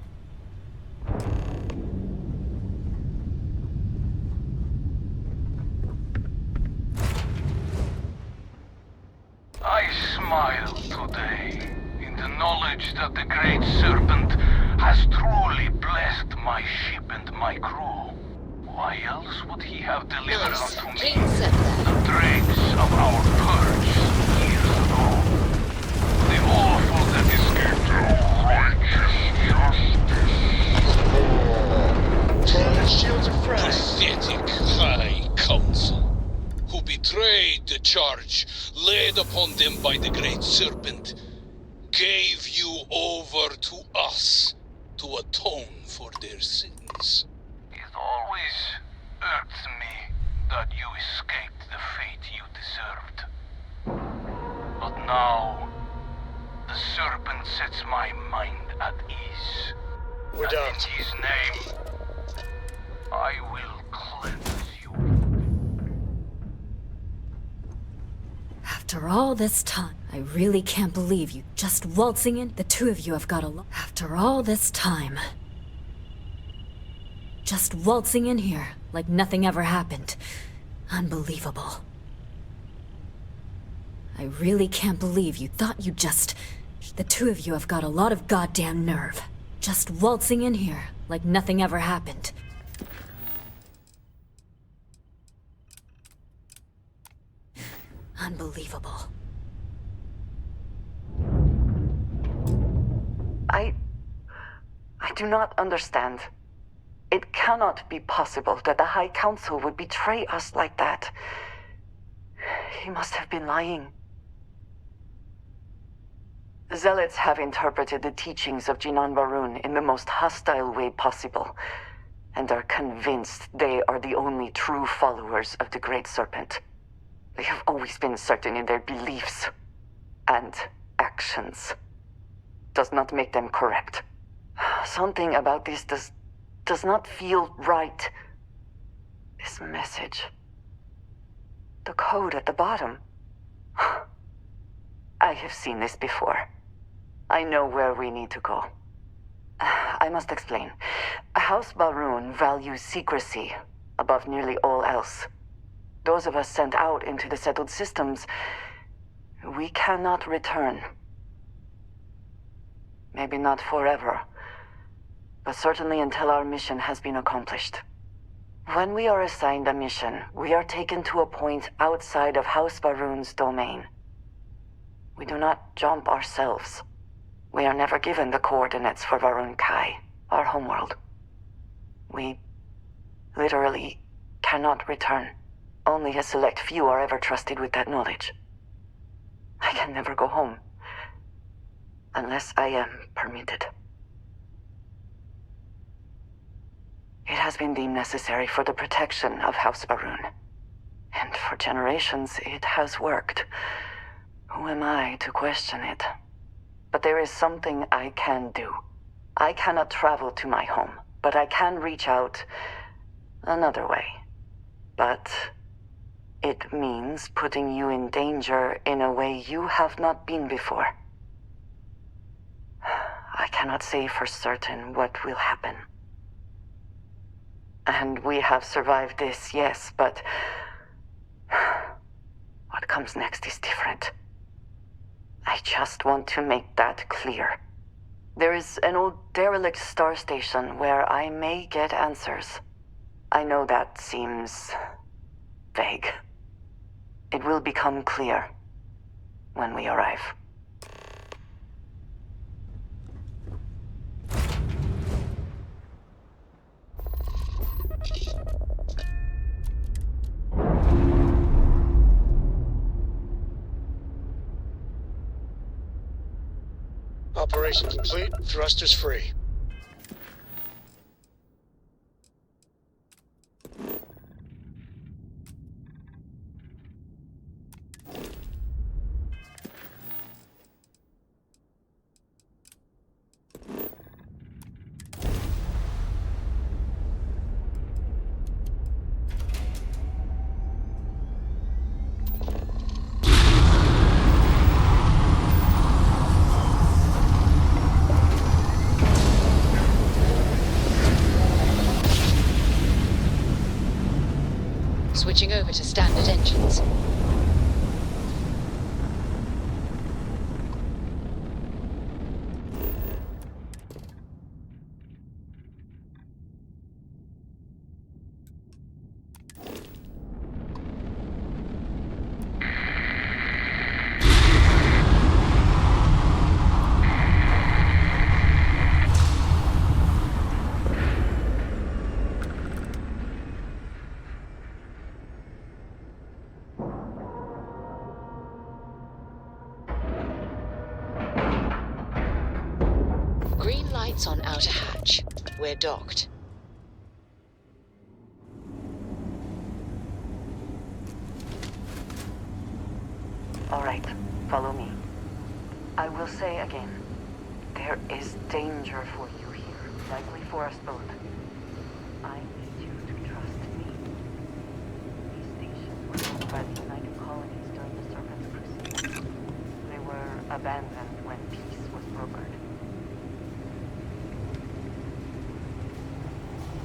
smile today in the knowledge that the Great Serpent has truly blessed my ship and my crew. Why else would he have delivered unto me the dregs of our purge years ago? The awful that escaped our righteous justice. Charge shields are fresh. Pathetic High Council, who betrayed the charge laid upon them by the Great Serpent, gave you over to us to atone for their sins. It always irks me that you escaped the fate you deserved. But now, the Serpent sets my mind at ease. We're and done. in his name, I will cleanse you. After all this time, I really can't believe you just waltzing in. The two of you have got a lot. After all this time, just waltzing in here like nothing ever happened. Unbelievable. I really can't believe you thought you just... The two of you have got a lot of goddamn nerve. Just waltzing in here like nothing ever happened. Unbelievable. I do not understand. It cannot be possible that the High Council would betray us like that. He must have been lying. Zealots have interpreted the teachings of Jinan Varun in the most hostile way possible, and are convinced they are the only true followers of the Great Serpent. They have always been certain in their beliefs and actions. Does not make them correct. Something about this does not feel right. This message. The code at the bottom. I have seen this before. I know where we need to go. I must explain. House Barun values secrecy above nearly all else. Those of us sent out into the settled systems, we cannot return. Maybe not forever, but certainly until our mission has been accomplished. When we are assigned a mission, we are taken to a point outside of House Barun's domain. We do not jump ourselves. We are never given the coordinates for Varun Kai, our homeworld. We literally cannot return. Only a select few are ever trusted with that knowledge. I can never go home. Unless I am permitted. It has been deemed necessary for the protection of House Barun. And for generations, it has worked. Who am I to question it? But there is something I can do. I cannot travel to my home, but I can reach out another way. But it means putting you in danger in a way you have not been before. I cannot say for certain what will happen. And we have survived this, yes, but what comes next is different. I just want to make that clear. There is an old derelict star station where I may get answers. I know that seems vague. It will become clear when we arrive. Operation complete. Thrusters free. Switching over to standard engines. Lights on outer hatch. We're docked. All right, follow me. I will say again, there is danger for you here, likely for us both. I need you to trust me. These stations were built by the United Colonies during the Serpent's Crusade. They were abandoned when peace was brokered.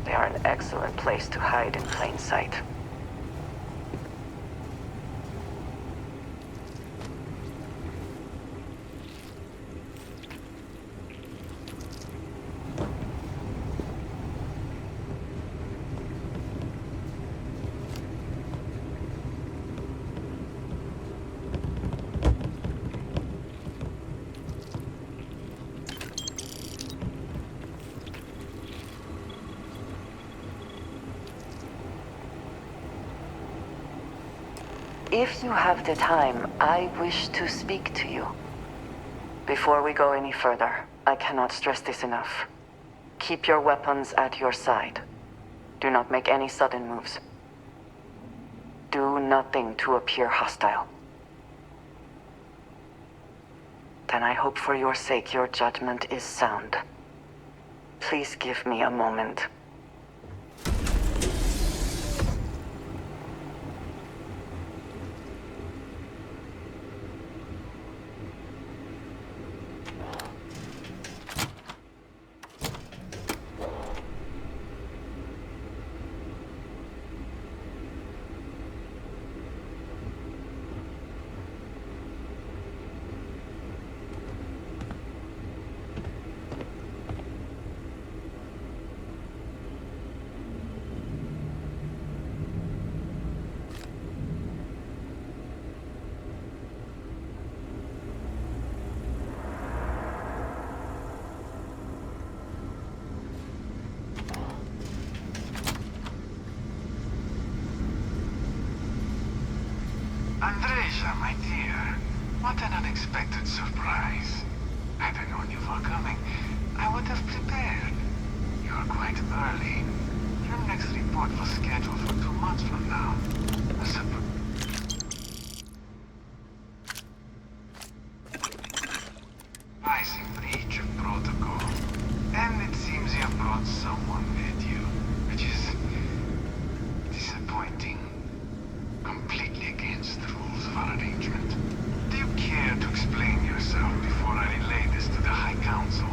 They are an excellent place to hide in plain sight. If you have the time, I wish to speak to you. Before we go any further, I cannot stress this enough. Keep your weapons at your side. Do not make any sudden moves. Do nothing to appear hostile. Then I hope for your sake your judgment is sound. Please give me a moment. Andreja, my dear, what an unexpected surprise. Had I known you were coming, I would have prepared. You are quite early. Your next report was scheduled for 2 months from now. Surprising breach of protocol. And it seems you have brought someone with you, which is disappointing. Completely against the rules of our arrangement. Do you care to explain yourself before I relay this to the High Council?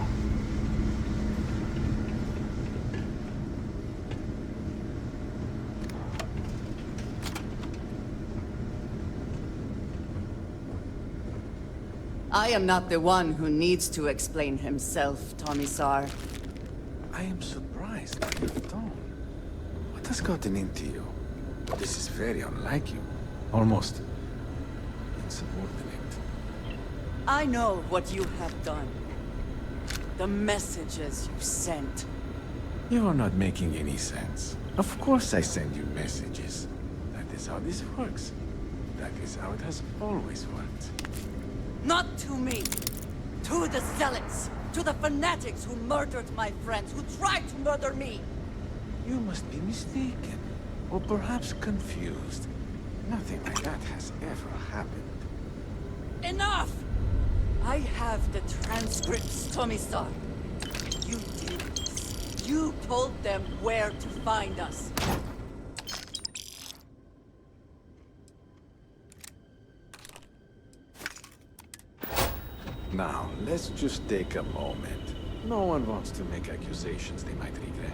I am not the one who needs to explain himself, Tomisar. I am surprised by your tone. What has gotten into you? This is very unlike you. Almost insubordinate. I know what you have done. The messages you sent. You are not making any sense. Of course I send you messages. That is how this works. That is how it has always worked. Not to me! To the zealots! To the fanatics who murdered my friends, who tried to murder me! You must be mistaken. Or perhaps confused. Nothing like that has ever happened. Enough! I have the transcripts, Tomisar. You did this. You told them where to find us. Now, let's just take a moment. No one wants to make accusations they might regret.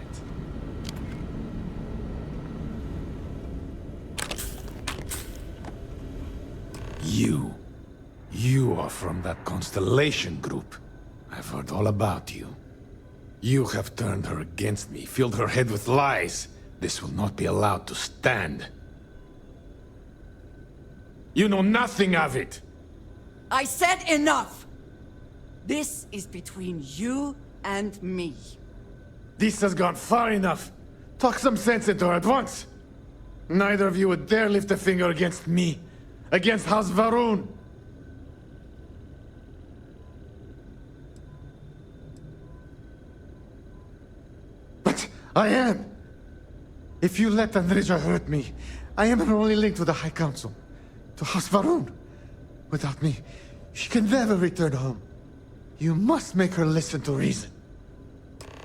You are from that Constellation group. I've heard all about you. You have turned her against me, filled her head with lies. This will not be allowed to stand. You know nothing of it! I said enough! This is between you and me. This has gone far enough. Talk some sense into her at once. Neither of you would dare lift a finger against me. Against House Varun. I am! If you let Andreja hurt me, I am her only link to the High Council, to House Varun. Without me, she can never return home. You must make her listen to reason.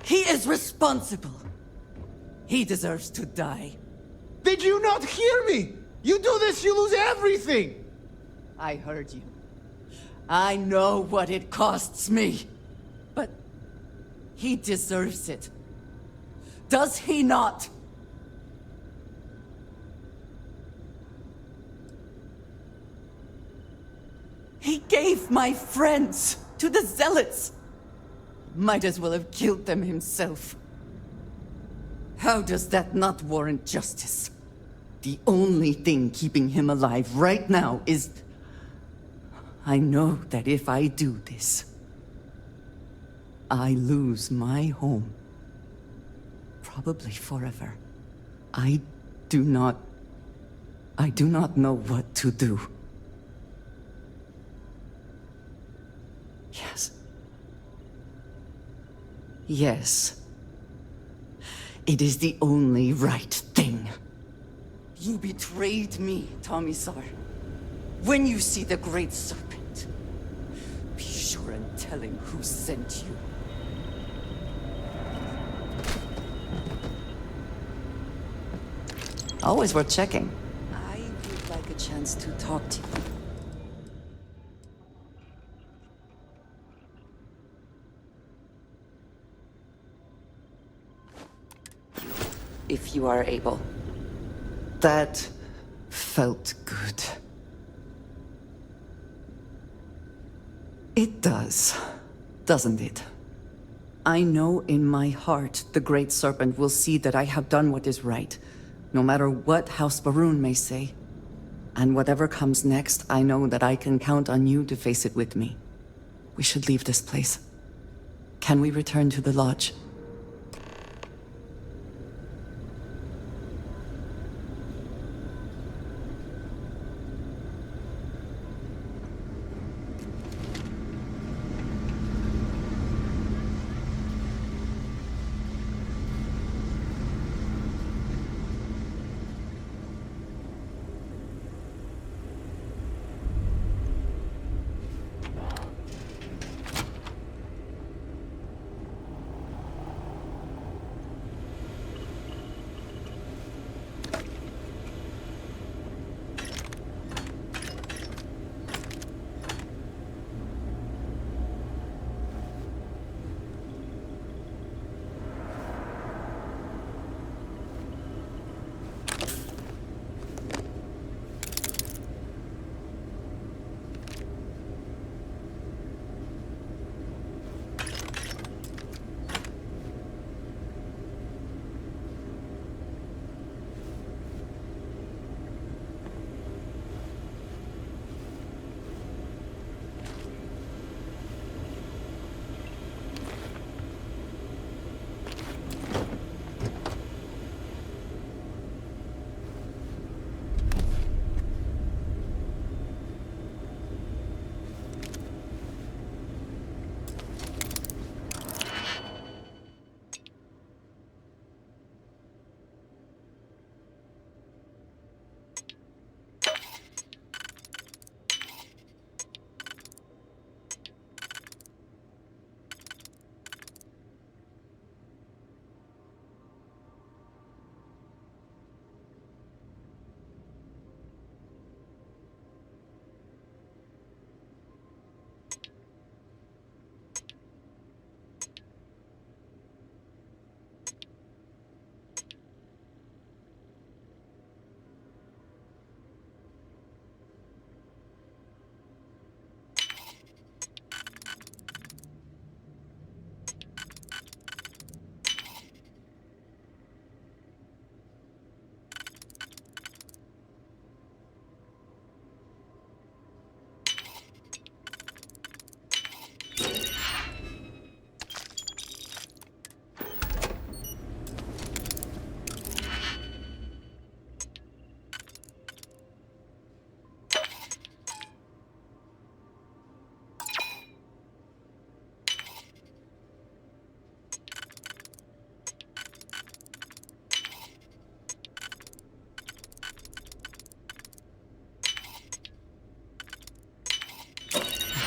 He is responsible. He deserves to die. Did you not hear me? You do this, you lose everything! I heard you. I know what it costs me. But he deserves it. Does he not? He gave my friends to the Zealots. Might as well have killed them himself. How does that not warrant justice? The only thing keeping him alive right now is... I know that if I do this, I lose my home. Probably forever. I do not know what to do. Yes. Yes. It is the only right thing. You betrayed me, Tomisar. When you see the Great Serpent, be sure and tell him who sent you. Always worth checking. I would like a chance to talk to you. If you are able. That felt good. It does, doesn't it? I know in my heart the Great Serpent will see that I have done what is right, no matter what House Varun may say. And whatever comes next, I know that I can count on you to face it with me. We should leave this place. Can we return to the lodge?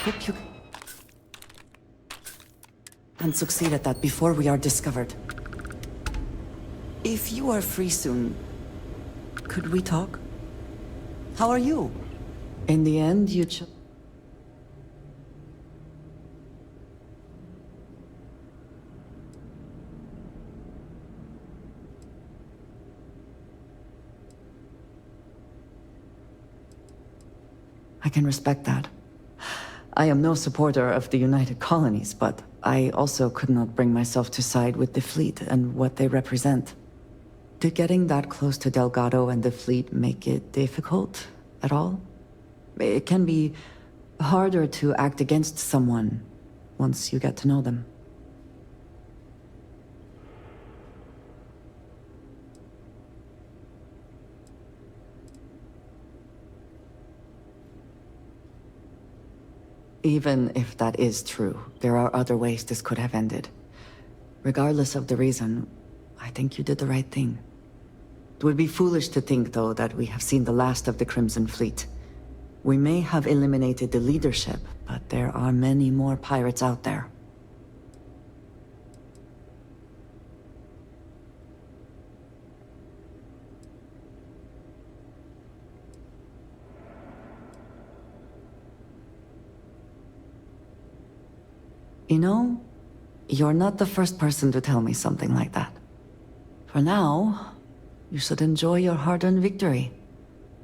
Hope you can succeed at that before we are discovered. If you are free soon, could we talk? How are you? In the end, you I can respect that. I am no supporter of the United Colonies, but I also could not bring myself to side with the fleet and what they represent. Did getting that close to Delgado and the fleet make it difficult at all? It can be harder to act against someone once you get to know them. Even if that is true, there are other ways this could have ended. Regardless of the reason, I think you did the right thing. It would be foolish to think, though, that we have seen the last of the Crimson Fleet. We may have eliminated the leadership, but there are many more pirates out there. You know, you're not the first person to tell me something like that. For now, you should enjoy your hard-earned victory.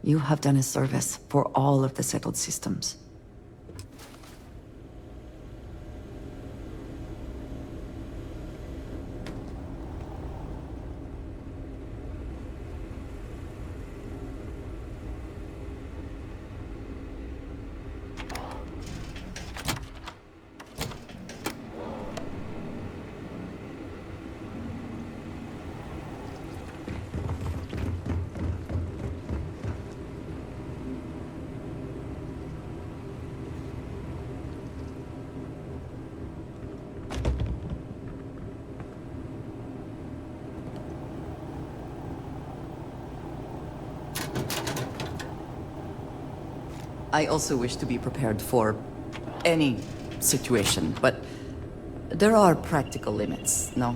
You have done a service for all of the settled systems. I also wish to be prepared for any situation, but there are practical limits, no?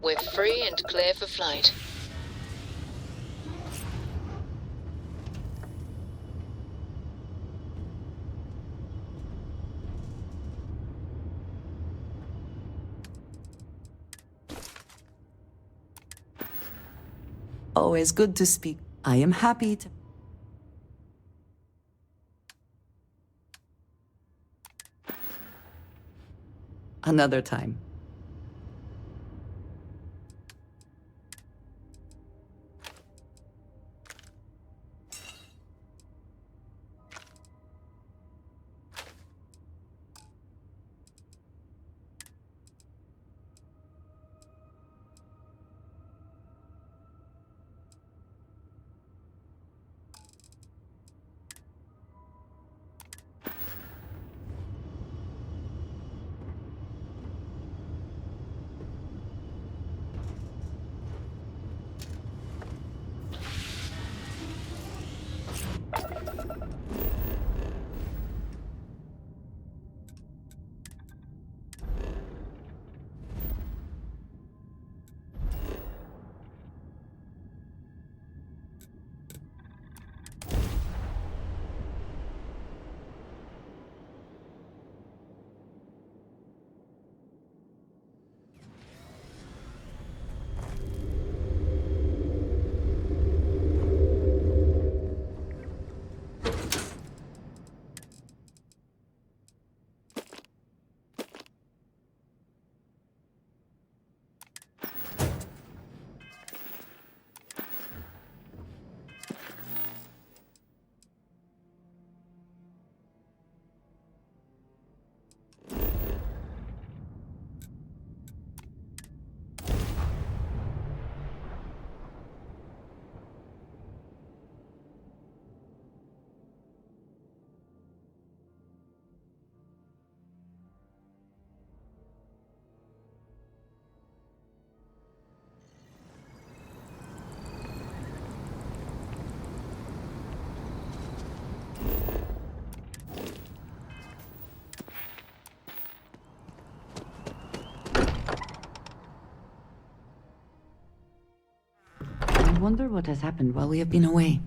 We're free and clear for flight. Always good to speak. I am happy to... Another time. I wonder what has happened while we have been away.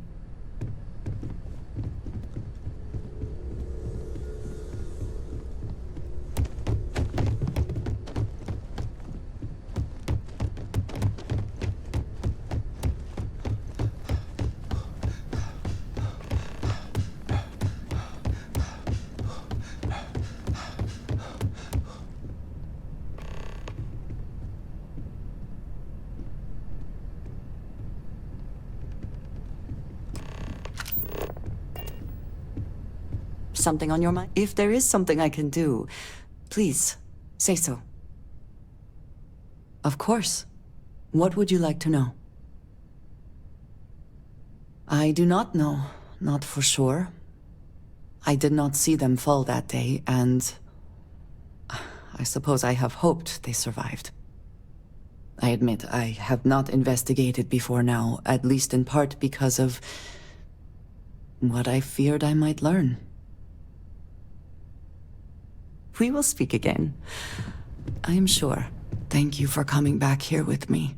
Something on your mind? If there is something I can do, please, say so. Of course. What would you like to know? I do not know, not for sure. I did not see them fall that day, and I suppose I have hoped they survived. I admit I have not investigated before now, at least in part because of what I feared I might learn. We will speak again. I am sure. Thank you for coming back here with me.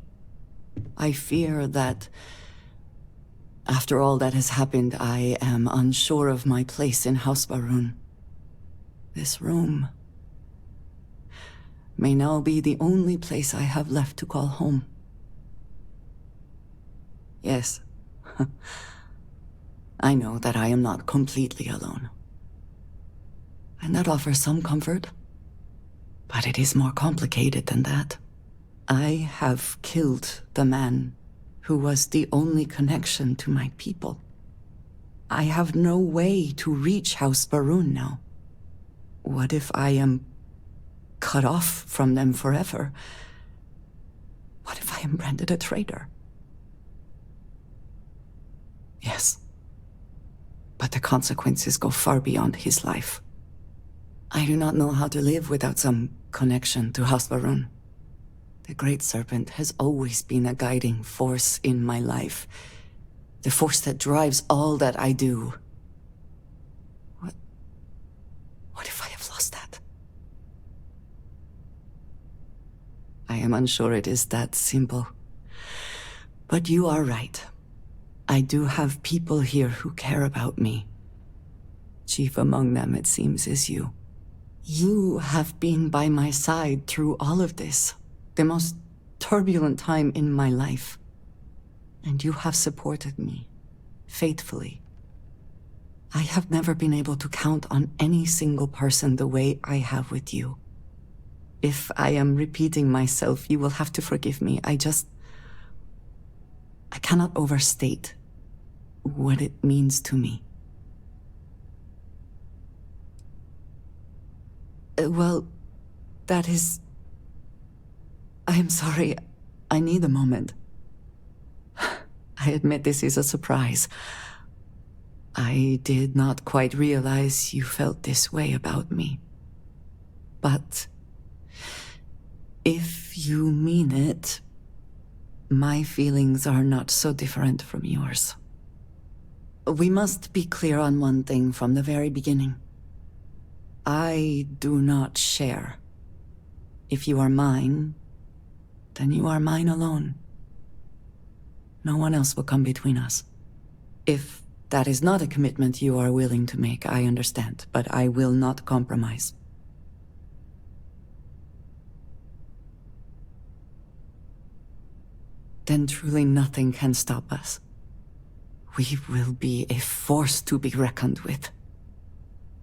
I fear that after all that has happened, I am unsure of my place in House Va'ruun. This room may now be the only place I have left to call home. Yes. I know that I am not completely alone. And that offers some comfort. But it is more complicated than that. I have killed the man who was the only connection to my people. I have no way to reach House Va'ruun now. What if I am cut off from them forever? What if I am branded a traitor? Yes. But the consequences go far beyond his life. I do not know how to live without some connection to House Va'ruun. The Great Serpent has always been a guiding force in my life. The force that drives all that I do. What if I have lost that? I am unsure it is that simple. But you are right. I do have people here who care about me. Chief among them, it seems, is you. You have been by my side through all of this, the most turbulent time in my life. And you have supported me, faithfully. I have never been able to count on any single person the way I have with you. If I am repeating myself, you will have to forgive me. I cannot overstate what it means to me. Well, that is... I am sorry. I need a moment. I admit this is a surprise. I did not quite realize you felt this way about me. But if you mean it, my feelings are not so different from yours. We must be clear on one thing from the very beginning. I do not share. If you are mine, then you are mine alone. No one else will come between us. If that is not a commitment you are willing to make, I understand, but I will not compromise. Then truly nothing can stop us. We will be a force to be reckoned with.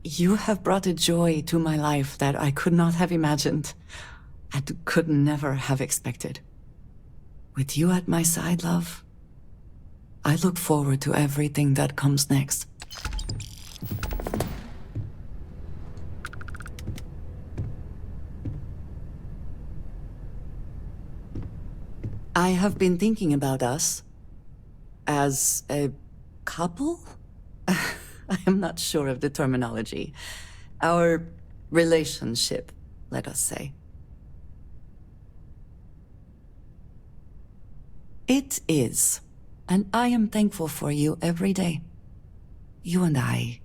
You have brought a joy to my life that I could not have imagined, and could never have expected. With you at my side, love, I look forward to everything that comes next. I have been thinking about us as a couple? I am not sure of the terminology. Our relationship, let us say. It is, and I am thankful for you every day. You and I,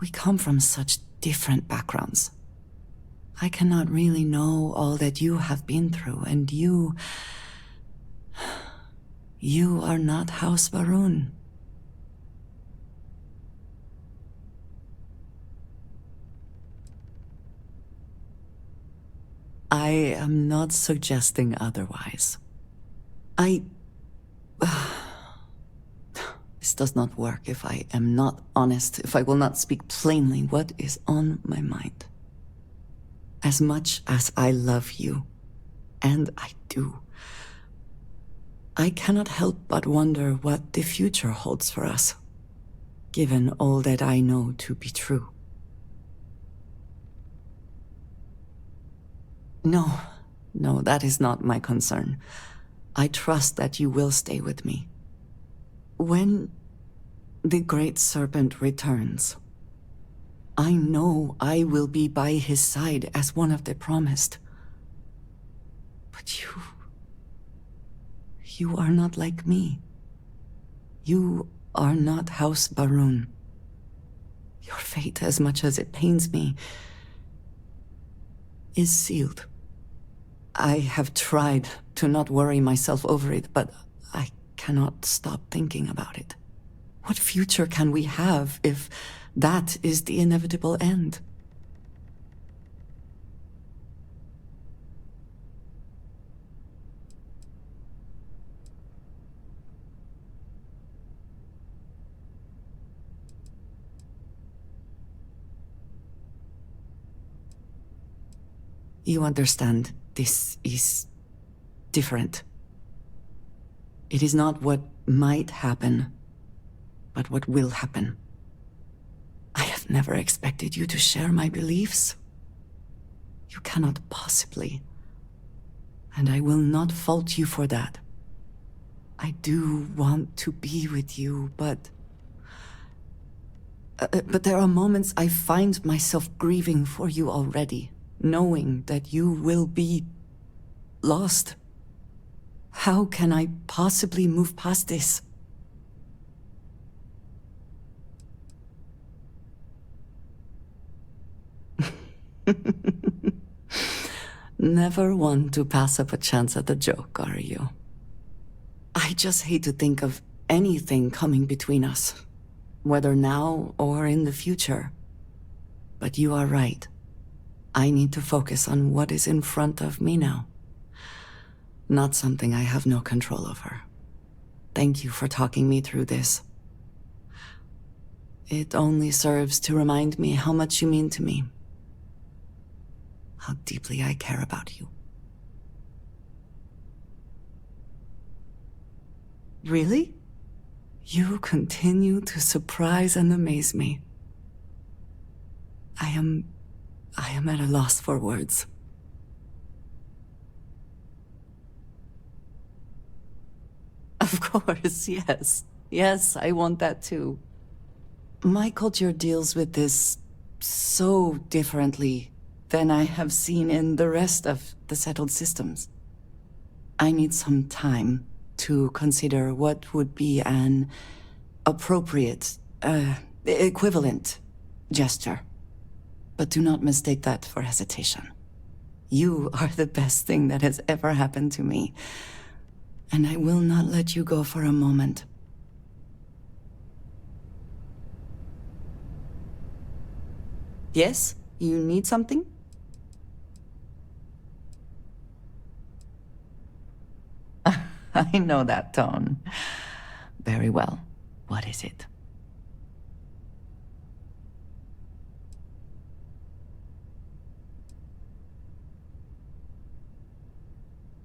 we come from such different backgrounds. I cannot really know all that you have been through, and you are not House Varun. I am not suggesting otherwise. This does not work if I am not honest, if I will not speak plainly what is on my mind. As much as I love you, and I do, I cannot help but wonder what the future holds for us, given all that I know to be true. No, that is not my concern. I trust that you will stay with me. When the Great Serpent returns, I know I will be by his side as one of the promised. But you are not like me. You are not House Varun. Your fate, as much as it pains me, is sealed. I have tried to not worry myself over it, but I cannot stop thinking about it. What future can we have if that is the inevitable end? You understand, this is different. It is not what might happen, but what will happen. I have never expected you to share my beliefs. You cannot possibly. And I will not fault you for that. I do want to be with you, but there are moments I find myself grieving for you already, knowing that you will be lost. How can I possibly move past this? Never one to pass up a chance at a joke, are you? I just hate to think of anything coming between us, whether now or in the future. But you are right. I need to focus on what is in front of me now. Not something I have no control over. Thank you for talking me through this. It only serves to remind me how much you mean to me. How deeply I care about you. Really? You continue to surprise and amaze me. I am at a loss for words. Of course, yes. Yes, I want that too. My culture deals with this so differently than I have seen in the rest of the settled systems. I need some time to consider what would be an appropriate, equivalent gesture. But do not mistake that for hesitation. You are the best thing that has ever happened to me, and I will not let you go for a moment. Yes? You need something? I know that tone. Very well. What is it?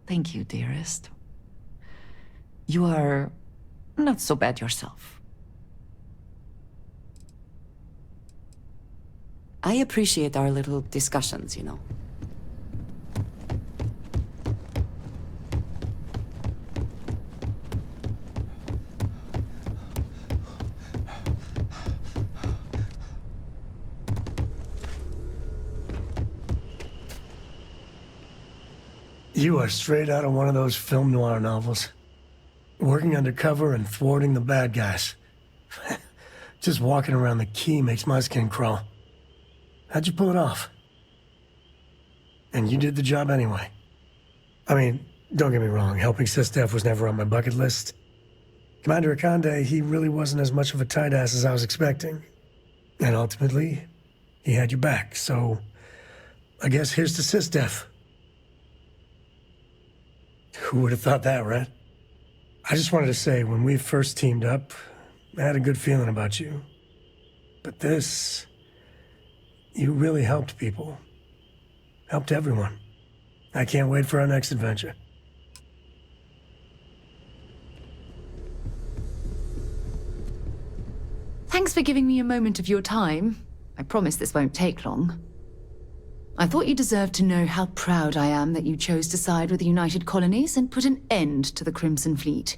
Thank you, dearest. You are not so bad yourself. I appreciate our little discussions, you know. You are straight out of one of those film noir novels. Working undercover and thwarting the bad guys. Just walking around the key makes my skin crawl. How'd you pull it off? And you did the job anyway. I mean, don't get me wrong, helping Sistef was never on my bucket list. Commander Akande, he really wasn't as much of a tight ass as I was expecting. And ultimately, he had your back, so I guess here's to Sistef. Who would have thought that, right? I just wanted to say, when we first teamed up, I had a good feeling about you. But this... you really helped people. Helped everyone. I can't wait for our next adventure. Thanks for giving me a moment of your time. I promise this won't take long. I thought you deserved to know how proud I am that you chose to side with the United Colonies and put an end to the Crimson Fleet.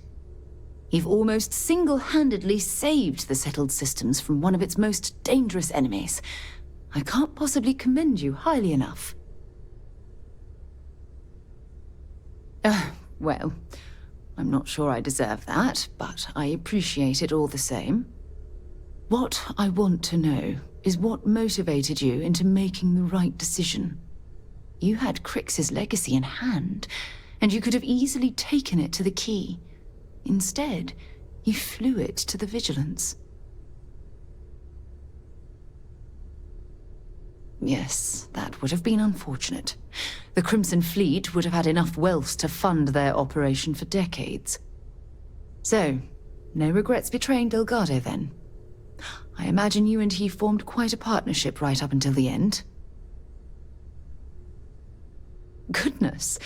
You've almost single-handedly saved the settled systems from one of its most dangerous enemies. I can't possibly commend you highly enough. Well, I'm not sure I deserve that, but I appreciate it all the same. What I want to know is what motivated you into making the right decision. You had Crix's legacy in hand, and you could have easily taken it to the Key. Instead, you flew it to the Vigilance. Yes, that would have been unfortunate. The Crimson Fleet would have had enough wealth to fund their operation for decades. So, no regrets betraying Delgado then? I imagine you and he formed quite a partnership right up until the end. Goodness,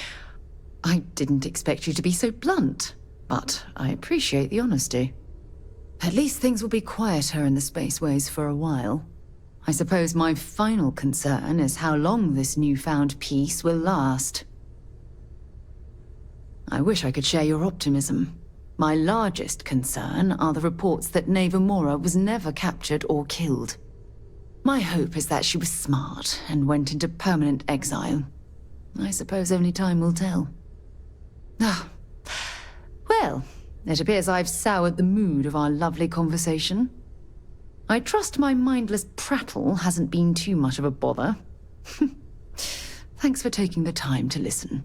I didn't expect you to be so blunt, but I appreciate the honesty. At least things will be quieter in the spaceways for a while. I suppose my final concern is how long this newfound peace will last. I wish I could share your optimism. My largest concern are the reports that Neva Mora was never captured or killed. My hope is that she was smart and went into permanent exile. I suppose only time will tell. Well, it appears I've soured the mood of our lovely conversation. I trust my mindless prattle hasn't been too much of a bother. Thanks for taking the time to listen.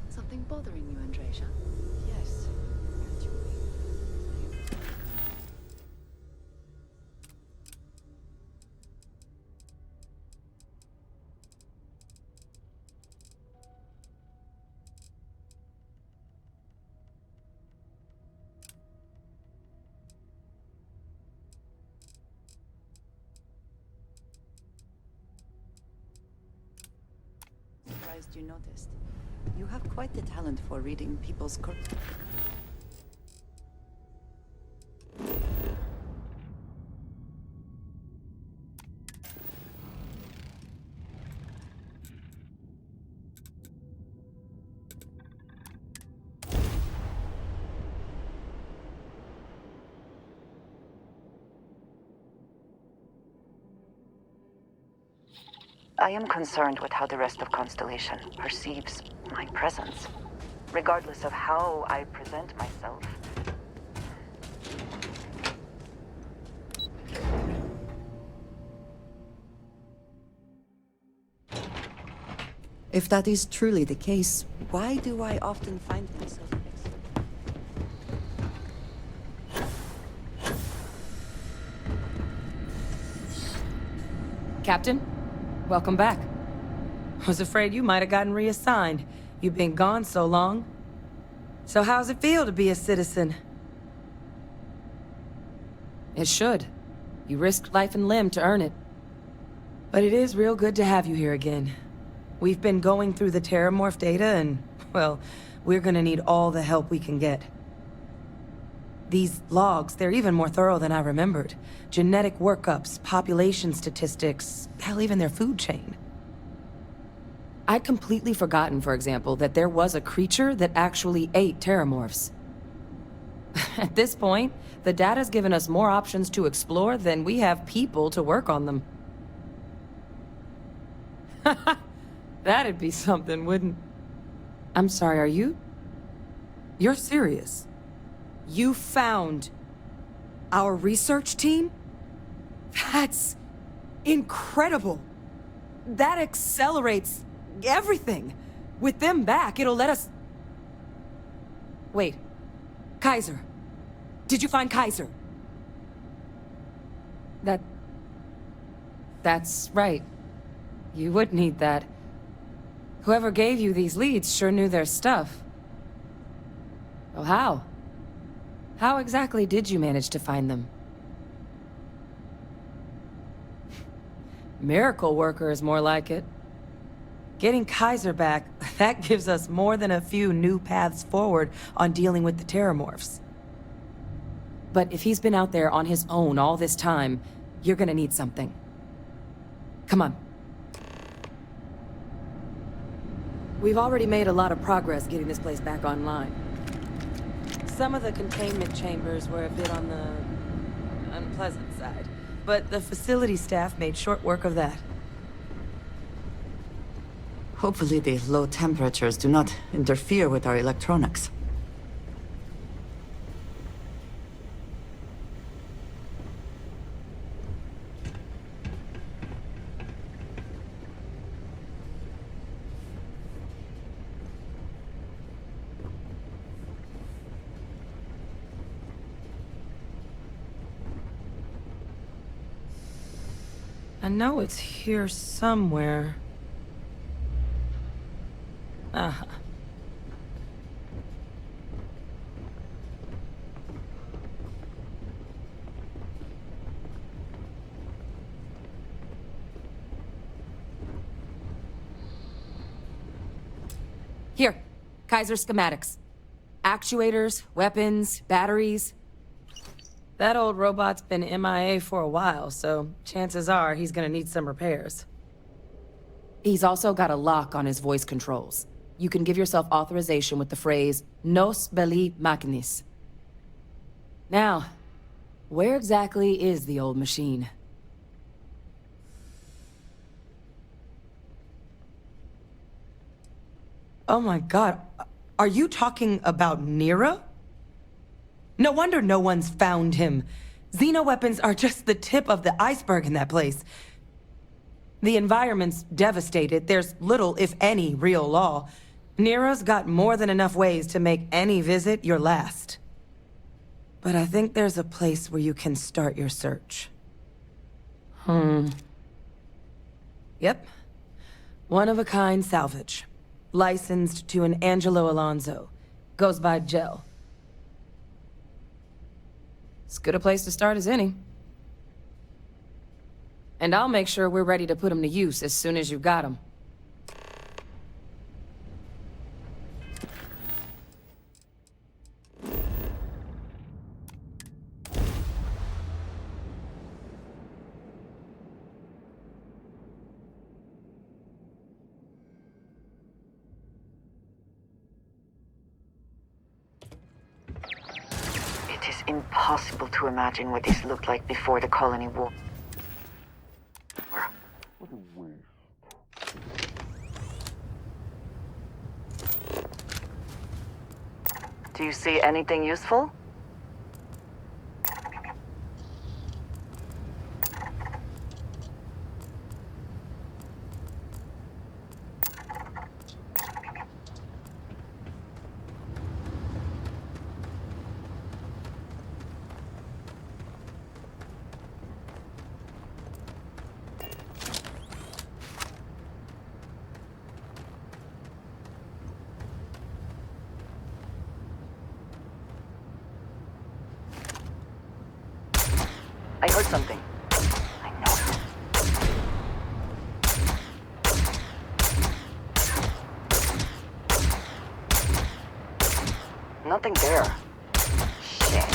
Something bothering you, Andreja? Yes. Surprised you noticed. You have quite the talent for reading people's I am concerned with how the rest of Constellation perceives my presence, regardless of how I present myself. If that is truly the case, why do I often find myself Captain, welcome back. Was afraid you might have gotten reassigned. You've been gone so long. So how's it feel to be a citizen? It should. You risked life and limb to earn it. But it is real good to have you here again. We've been going through the Terramorph data and, well, we're gonna need all the help we can get. These logs, they're even more thorough than I remembered. Genetic workups, population statistics, hell, even their food chain. I'd completely forgotten, for example, that there was a creature that actually ate Terramorphs. At this point, the data's given us more options to explore than we have people to work on them. That'd be something, wouldn't... I'm sorry, are you... You're serious? You found... our research team? That's... incredible! That accelerates... everything! With them back, it'll let us... Wait. Kaiser. Did you find Kaiser? That's right. You would need that. Whoever gave you these leads sure knew their stuff. Well, how? How exactly did you manage to find them? Miracle worker is more like it. Getting Kaiser back, that gives us more than a few new paths forward on dealing with the Terramorphs. But if he's been out there on his own all this time, you're gonna need something. Come on. We've already made a lot of progress getting this place back online. Some of the containment chambers were a bit on the unpleasant side, but the facility staff made short work of that. Hopefully the low temperatures do not interfere with our electronics. I know it's here somewhere. Ah. Here, Kaiser schematics. Actuators, weapons, batteries. That old robot's been MIA for a while, so chances are he's gonna need some repairs. He's also got a lock on his voice controls. You can give yourself authorization with the phrase, Nos belli machinis. Now, where exactly is the old machine? Oh my god, are you talking about Nero? No wonder no one's found him. Xenoweapons are just the tip of the iceberg in that place. The environment's devastated. There's little, if any, real law. Nero's got more than enough ways to make any visit your last. But I think there's a place where you can start your search. Yep. One-of-a-kind salvage. Licensed to an Angelo Alonso. Goes by Gel. As good a place to start as any. And I'll make sure we're ready to put him to use as soon as you've got him. It is impossible to imagine what this looked like before the colony war. Do you see anything useful? I heard something. I know it. Nothing there. Shit.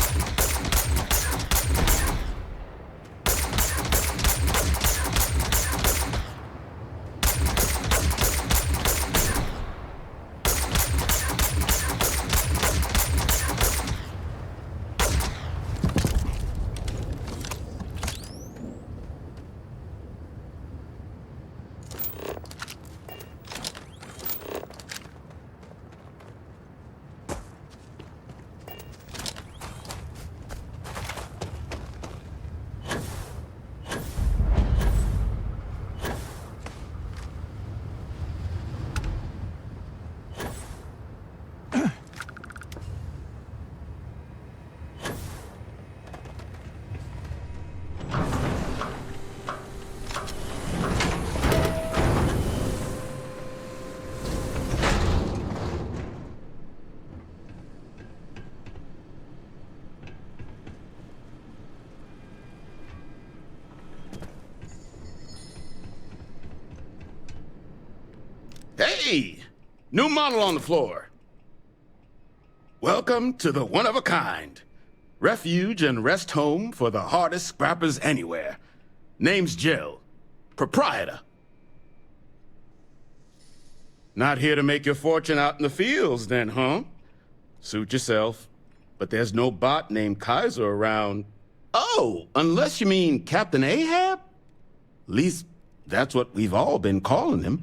Hey! New model on the floor. Welcome to the one-of-a-kind. Refuge and rest home for the hardest scrappers anywhere. Name's Jill. Proprietor. Not here to make your fortune out in the fields then, huh? Suit yourself. But there's no bot named Kaiser around. Oh, unless you mean Captain Ahab? At least, that's what we've all been calling him.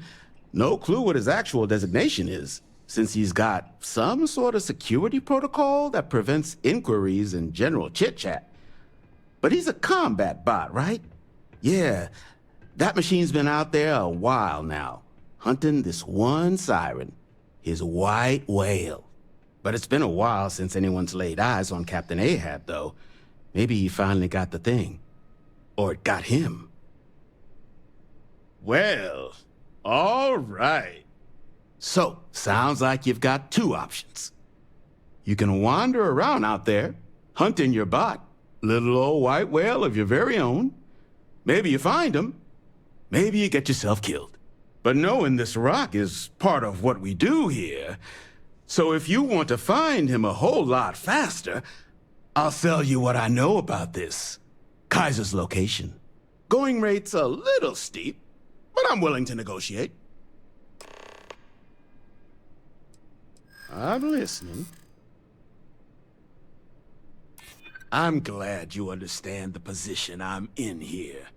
No clue what his actual designation is, since he's got some sort of security protocol that prevents inquiries and general chit-chat. But he's a combat bot, right? Yeah, that machine's been out there a while now, hunting this one siren, his white whale. But it's been a while since anyone's laid eyes on Captain Ahab, though. Maybe he finally got the thing. Or it got him. Well, all right. So, sounds like you've got two options. You can wander around out there, hunting your bot, little old white whale of your very own. Maybe you find him. Maybe you get yourself killed. But knowing this rock is part of what we do here. So if you want to find him a whole lot faster, I'll sell you what I know about this. Kaiser's location. Going rate's a little steep, but I'm willing to negotiate. I'm listening. I'm glad you understand the position I'm in here.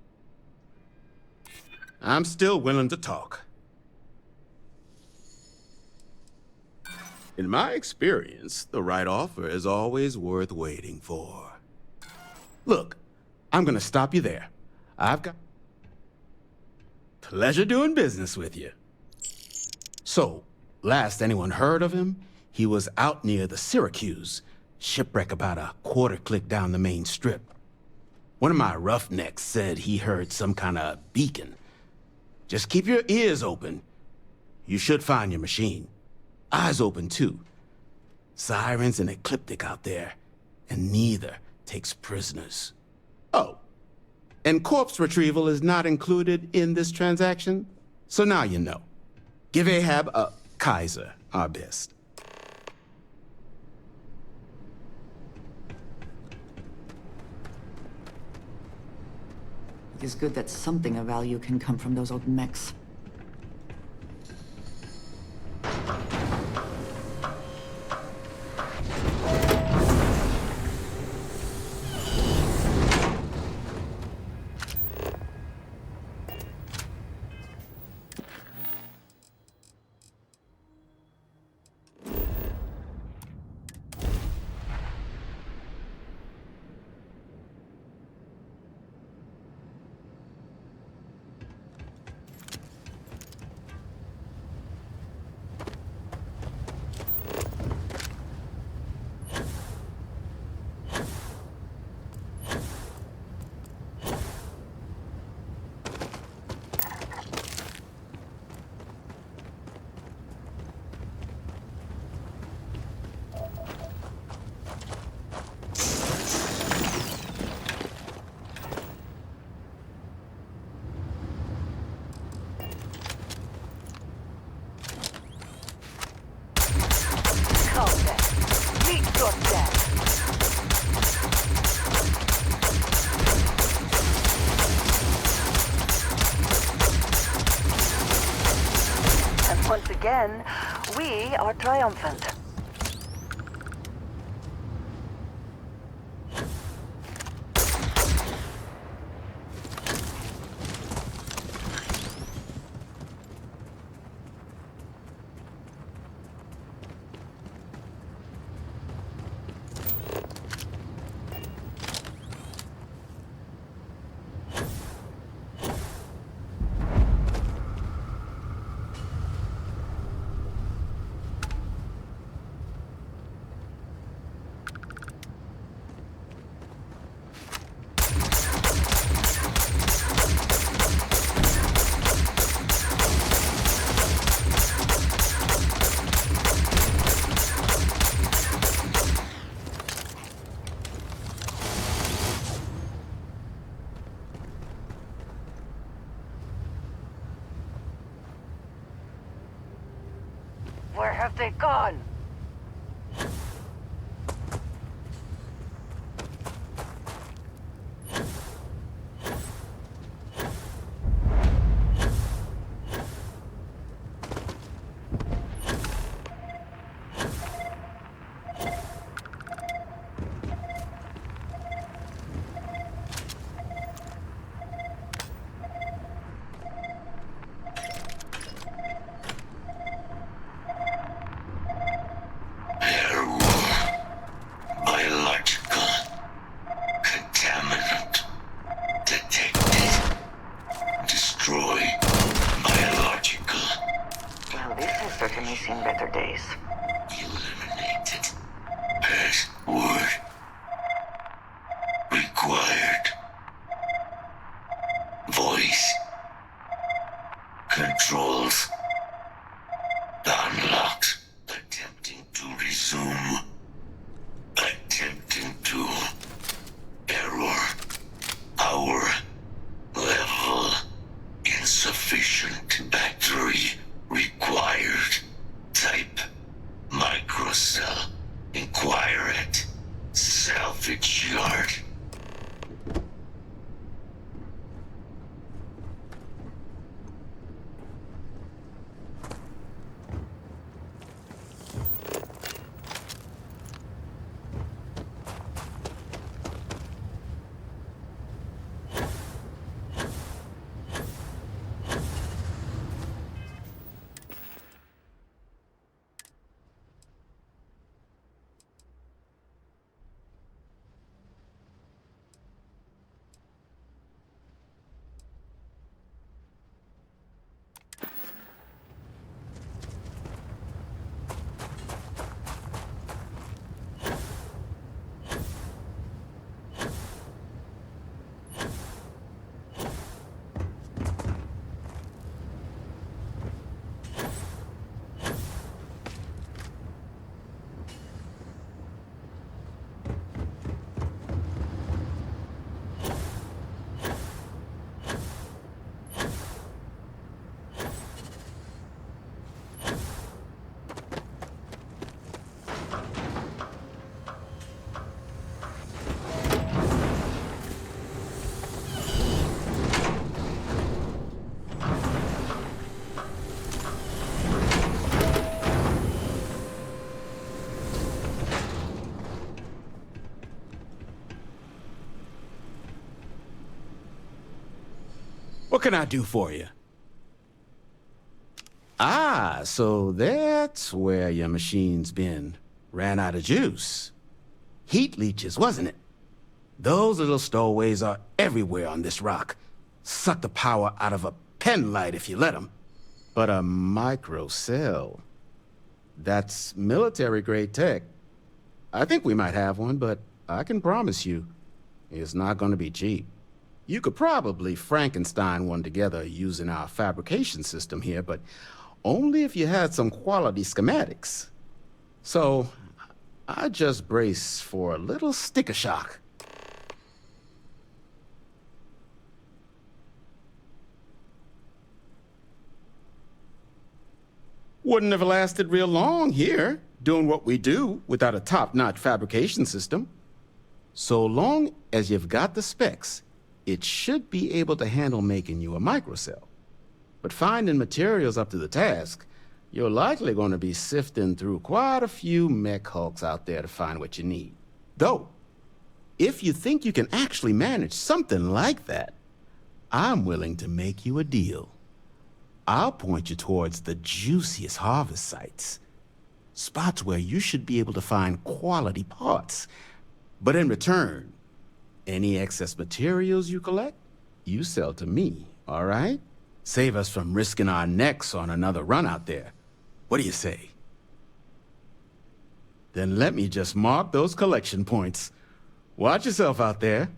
I'm still willing to talk. In my experience, the right offer is always worth waiting for. Look, I'm gonna stop you there. I've got... Pleasure doing business with you. So, last anyone heard of him, he was out near the Syracuse, shipwreck about a quarter-click down the main strip. One of my roughnecks said he heard some kind of beacon. Just keep your ears open. You should find your machine. Eyes open, too. Sirens and Ecliptic out there, and neither takes prisoners. Oh, and corpse retrieval is not included in this transaction, so now you know. Give Ahab a Kaiser our best. It is good that something of value can come from those old mechs. Once again, we are triumphant. Where have they gone? salvage yard. What can I do for you? Ah, so that's where your machine's been. Ran out of juice. Heat leeches, wasn't it? Those little stowaways are everywhere on this rock. Suck the power out of a pen light if you let them. But a microcell. That's military-grade tech. I think we might have one, but I can promise you, it's not going to be cheap. You could probably Frankenstein one together using our fabrication system here, but only if you had some quality schematics. So, I just brace for a little sticker shock. Wouldn't have lasted real long here, doing what we do without a top-notch fabrication system. So long as you've got the specs, it should be able to handle making you a microcell. But finding materials up to the task, you're likely going to be sifting through quite a few mech hulks out there to find what you need. Though, if you think you can actually manage something like that, I'm willing to make you a deal. I'll point you towards the juiciest harvest sites. Spots where you should be able to find quality parts. But in return, any excess materials you collect, you sell to me, all right? Save us from risking our necks on another run out there. What do you say? Then let me just mark those collection points. Watch yourself out there.